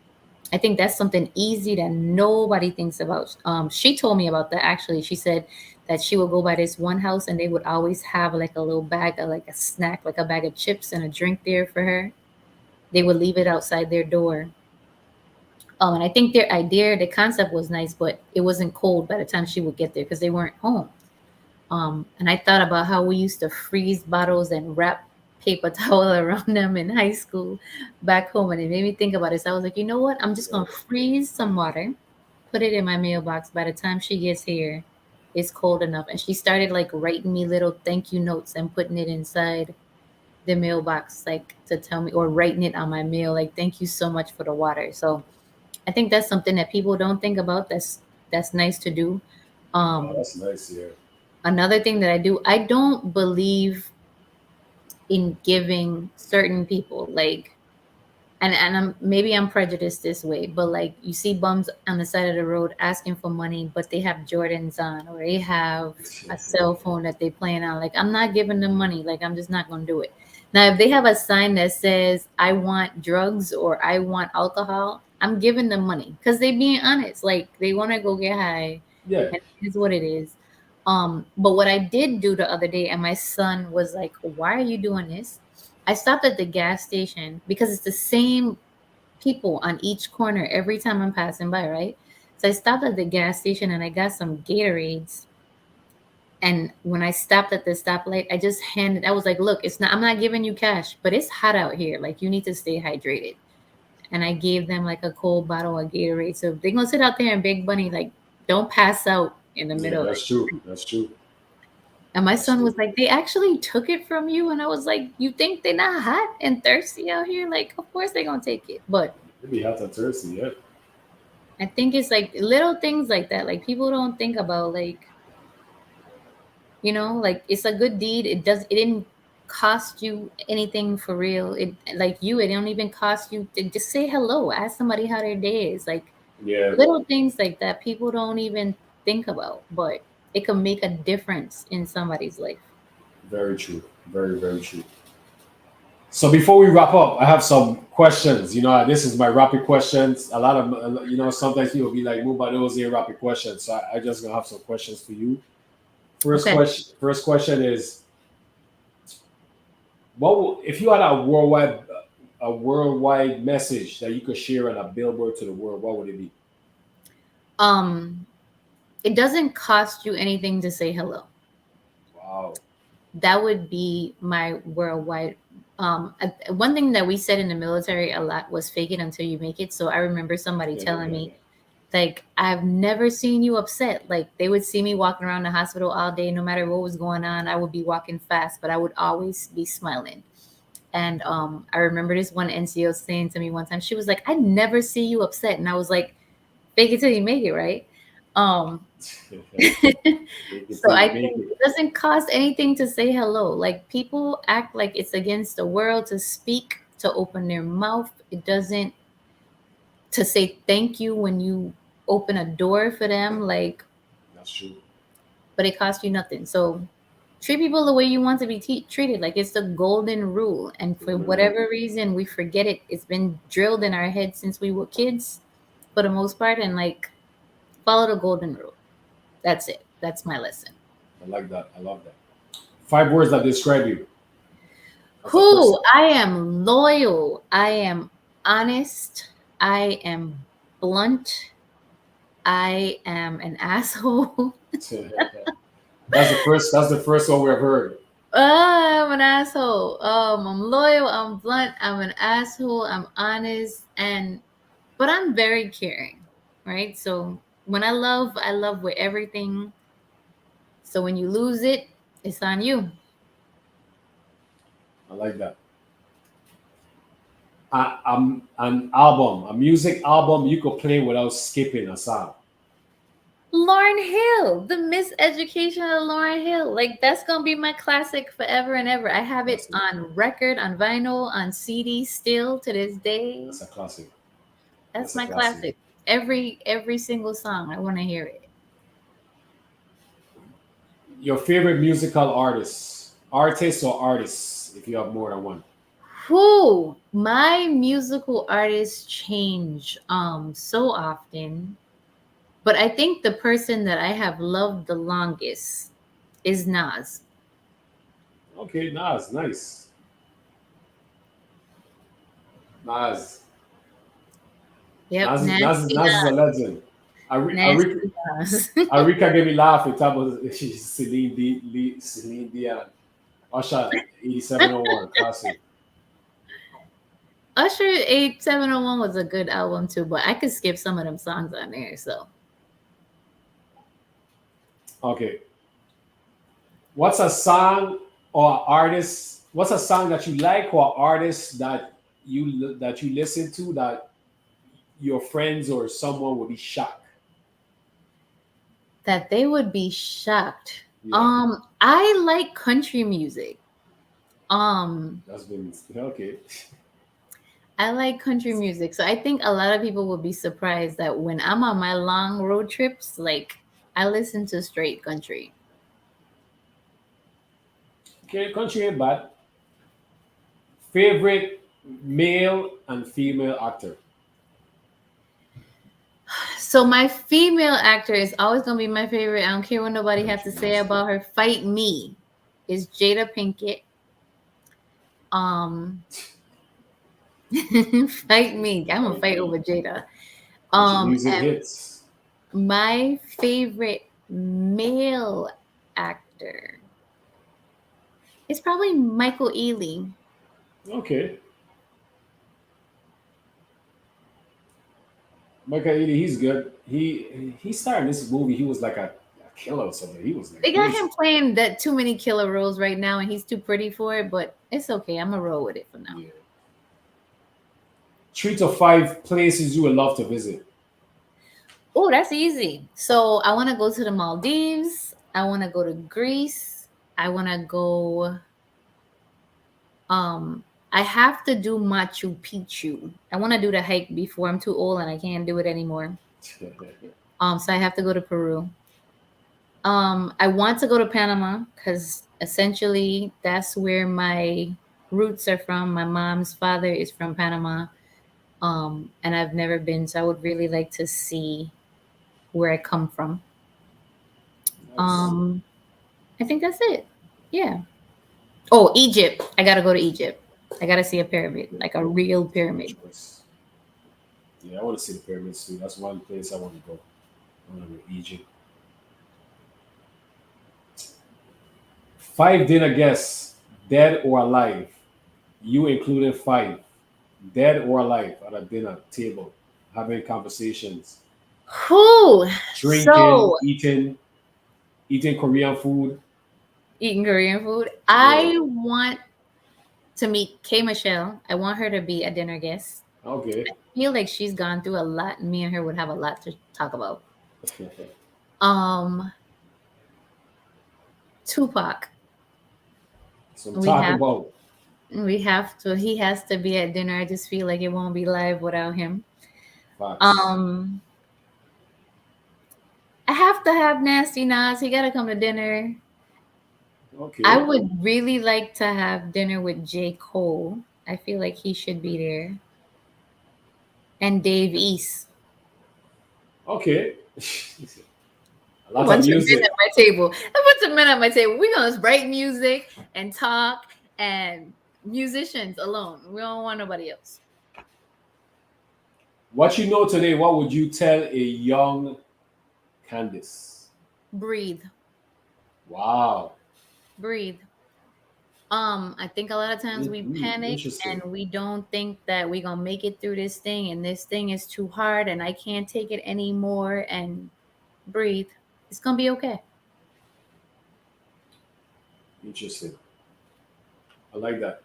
I think that's something easy that nobody thinks about. She told me about that actually. She said that she would go by this one house and they would always have like a little bag of like a snack, like a bag of chips and a drink there for her. They would leave it outside their door. And I think their idea, the concept was nice, but it wasn't cold by the time she would get there because they weren't home. And I thought about how we used to freeze bottles and wrap paper towel around them in high school back home. And it made me think about it. So I was like, you know what? I'm just going to freeze some water, put it in my mailbox. By the time she gets here, it's cold enough. And she started like writing me little thank you notes and putting it inside the mailbox, like to tell me, or writing it on my mail, like, thank you so much for the water. So I think that's something that people don't think about. That's nice to do. Oh, Um, that's nice. Yeah. Another thing that I do, I don't believe in giving certain people like, and maybe I'm prejudiced this way, but like you see bums on the side of the road asking for money, but they have Jordans on or they have a cell phone that they playing on. Like I'm not giving them money. Like I'm just not gonna do it. Now if they have a sign that says I want drugs or I want alcohol, I'm giving them money because they being honest. Like they want to go get high, Yeah. and it's what it is. But what I did do the other day, and my son was like, "Why are you doing this?" I stopped at the gas station because it's the same people on each corner every time I'm passing by, right? So I stopped at the gas station and I got some Gatorades. And when I stopped at the stoplight, I was like, look, I'm not giving you cash, but it's hot out here. Like, you need to stay hydrated. and I gave them like a cold bottle of Gatorade. So if they're gonna sit out there in Big Bunny, like don't pass out in the Yeah, middle. that's true. That's true. And my That's son true. was like, they actually took it from you. And I was like, you think they're not hot and thirsty out here? Like, of course they're going to take it. But Maybe hot and thirsty. Yeah, I think it's like little things like that. Like people don't think about like, like it's a good deed. It didn't cost you anything for real. It don't even cost you to just say hello, ask somebody how their day is. Like yeah. little things like that people don't even think about, but it can make a difference in somebody's life. Very true. Very very true. So before we wrap up, I have some questions. This is my rapid questions. A lot of sometimes people be like, "Move by those here rapid questions." So I just gonna have some questions for you. First Okay. question. First question is, if you had a worldwide message that you could share on a billboard to the world, what would it be? Um, it doesn't cost you anything to say hello. Wow. That would be my worldwide. One thing that we said in the military a lot was fake it until you make it. So I remember somebody telling me, like, I've never seen you upset. Like, they would see me walking around the hospital all day, no matter what was going on. I would be walking fast, but I would always be smiling. And I remember this one NCO saying to me one time, she was like, I never see you upset. And I was like, fake it till you make it, right? Um, Make it so till I you make think it. it doesn't cost anything to say hello. Like people act like it's against the world to speak, to open their mouth. It doesn't to say thank you when you open a door for them, like, That's true. but it costs you nothing. So treat people the way you want to be treated. Like it's the golden rule. And for Hmm. whatever reason, we forget it. It's been drilled in our heads since we were kids, for the most part. And like, follow the golden rule. That's it. That's my lesson. I like that. I love that. 5 words that describe you as a person. Who? I am loyal. I am honest. I am blunt. I am an asshole. That's the first. That's the first one we've heard. I'm an asshole. I'm loyal. I'm blunt. I'm an asshole. I'm honest, but I'm very caring, right? So when I love with everything. So when you lose it, it's on you. I like that. A music album you could play without skipping a song. Lauren Hill, the miseducation of Lauren Hill. Like that's gonna be my classic forever and ever. I have it Classic. on record, on vinyl, on CD still to this day. That's a classic. That's That's a my classic. classic. Every single song. I wanna hear it. Your favorite musical artist or artists, if you have more than one. Who my musical artists change so often. But I think the person that I have loved the longest is Nas. Okay, Nas, nice. Nas. Yep, Nas is a legend. nasty Nas. Arika gave me laugh. It was Celine Dion. Usher 8701 classic. Usher 8701 was a good album too, but I could skip some of them songs on there. So Okay, what's a song or artist? What's a song that you like or artist that you listen to that your friends or someone would be shocked? that they would be shocked. Yeah, I like country music. Um, that's been okay. I like country music. So I think a lot of people will be surprised that when I'm on my long road trips, like I listen to straight country. Okay, country ain't bad. Favorite male and female actor. So my female actor is always gonna be my favorite. I don't care what nobody have to Country say music. about her. Fight me is Jada Pinkett. Um, fight me. I'm gonna Fight fight me. over Jada. Country music And hits. my favorite male actor is probably Michael Ealy. Okay. Michael Ealy, he's good. He started this movie. He was like a killer or something. He was like They got crazy. him playing that too many killer roles right now, and he's too pretty for it. But it's okay. I'm gonna roll with it for now. Yeah. 3 to 5 places you would love to visit. Oh, that's easy. So I want to go to the Maldives. I want to go to Greece. I want to go. Um, I have to do Machu Picchu. I want to do the hike before I'm too old and I can't do it anymore. So I have to go to Peru. I want to go to Panama because essentially that's where my roots are from. My mom's father is from Panama. And I've never been, so I would really like to see where I come from. Nice. Um, I think that's it. Yeah. Oh, Egypt. I gotta go to Egypt. I gotta see a pyramid, Good, like a good, real good pyramid. choice. Yeah, I want to see the pyramids too. That's one place I want to go. I want to go to Egypt. 5 dinner guests, dead or alive. You including five, dead or alive, at a dinner table, having conversations, Who? drinking, So eating Korean food. eating Korean food. Yeah. I want to meet K Michelle. I want her to be a dinner guest. Okay. I feel like she's gone through a lot, and me and her would have a lot to talk about. Um, Tupac. Some We talk have about we have to. He has to be at dinner. I just feel like it won't be live without him. facts. Um, I have to have Nasty Nas. He gotta come to dinner. I Okay. would really like to have dinner with J. Cole. I feel like he should be there. And Dave East. Okay. A A lot of bunch of men at music. my table. A bunch of men at my table. We're gonna write music and talk and musicians alone. We don't want nobody else. What you know today, what would you tell a young Candice? Breathe. Wow. Breathe. I think a lot of times we panic Interesting. and we don't think that we're gonna make it through this thing and this thing is too hard and I can't take it anymore and breathe. It's gonna be okay. Interesting. I like that.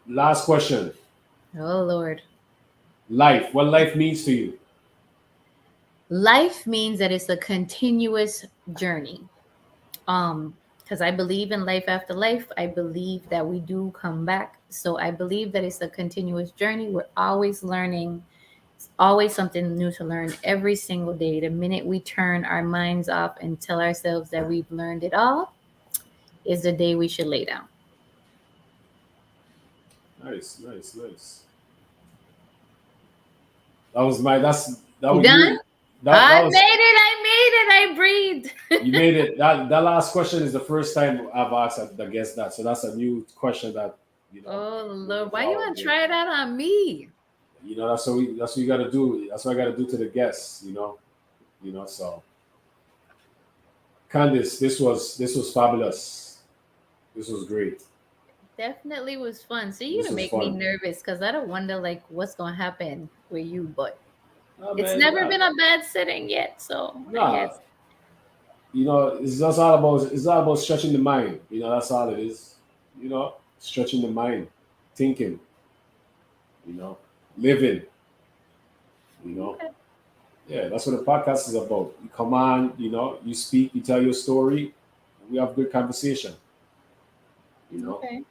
Last question. Oh Lord. Life. What life means to you? Life means that it's a continuous journey. Because I believe in life after life. I believe that we do come back. So I believe that it's a continuous journey. We're always learning. It's always something new to learn every single day. The minute we turn our minds off and tell ourselves that we've learned it all is the day we should lay down. Nice, nice, nice. That was my. That You was done? you. That I was made it. I made it. I you breathed. made it. That last question is the first time I've asked. I guess that. So that's a new question that you know Oh moving Lord, why you forward. want to Yeah. try that on me? That's what you got to do. That's what I got to do to the guests. So Candice, this was fabulous. This was great. Definitely was fun. So you're This gonna was make me fun. nervous because I don't wonder like what's gonna happen with you, but Nah, it's man. never been a bad sitting yet, so I Nah, guess. it's all about stretching the mind. That's all it is. Stretching the mind, thinking. You know, living. You know, Okay. yeah, that's what the podcast is about. You come on, you speak, you tell your story, and we have good conversation. You know, Okay.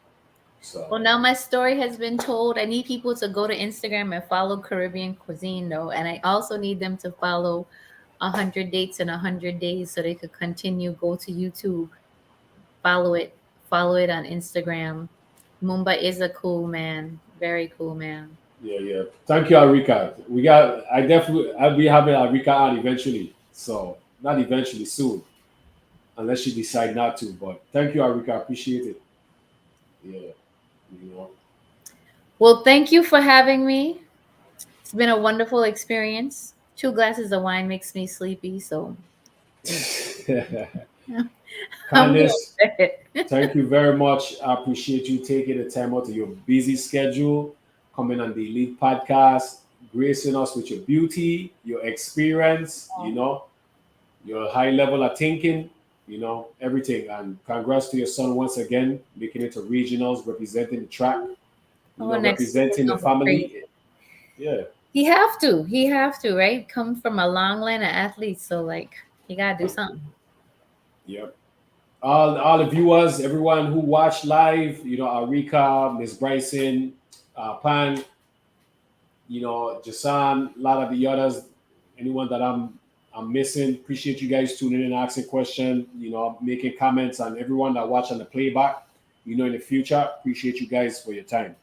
so Well, now my story has been told. I need people to go to Instagram and follow Caribbean Cuisine, though, and I also need them to follow 100 Dates in 100 Days so they could continue. Go to YouTube, follow it on Instagram. Mumba is a cool man, very cool man. yeah, yeah. Thank you, Arika. I'll be having Arika on eventually. So not eventually, soon, unless you decide not to. But thank you, Arika. I appreciate it. Yeah, you know. Well, thank you for having me. It's been a wonderful experience. 2 glasses of wine makes me sleepy, so you know I'm going Candice, to bed. thank you very much. I appreciate you taking the time out of your busy schedule, coming on the Elite Podcast, gracing us with your beauty, your experience, your high level of thinking, everything. And congrats to your son once again, making it to regionals, representing the track, Oh, next week is representing the gonna be crazy. family. Yeah, He have to, right? Come from a long line of athletes, so like he gotta do something. yep. All the viewers, everyone who watched live, Arika, Miss Bryson, Pan, Jasan, a lot of the others, anyone that I'm missing. Appreciate you guys tuning in, asking questions, making comments, and everyone that watch on the playback. In the future, appreciate you guys for your time.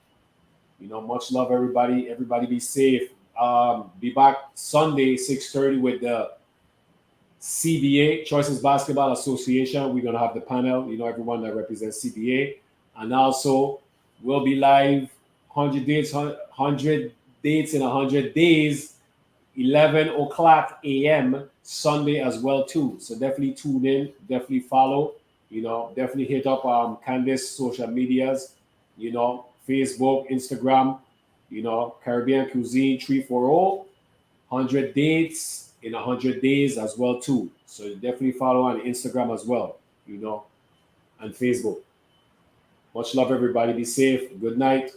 Much love, everybody. Everybody be safe. Be back Sunday 6:30 with the CBA, Choices Basketball Association. We're gonna have the panel. Everyone that represents CBA, and also we'll be live 100 dates in 100 days, 11 o'clock a.m. Sunday as well too. So definitely tune in, definitely follow. Definitely hit up Candice social medias. Facebook, Instagram. Caribbean Cuisine 340. 100 dates in 100 days as well too. So definitely follow on Instagram as well. And Facebook. Much love, everybody. Be safe. Good night.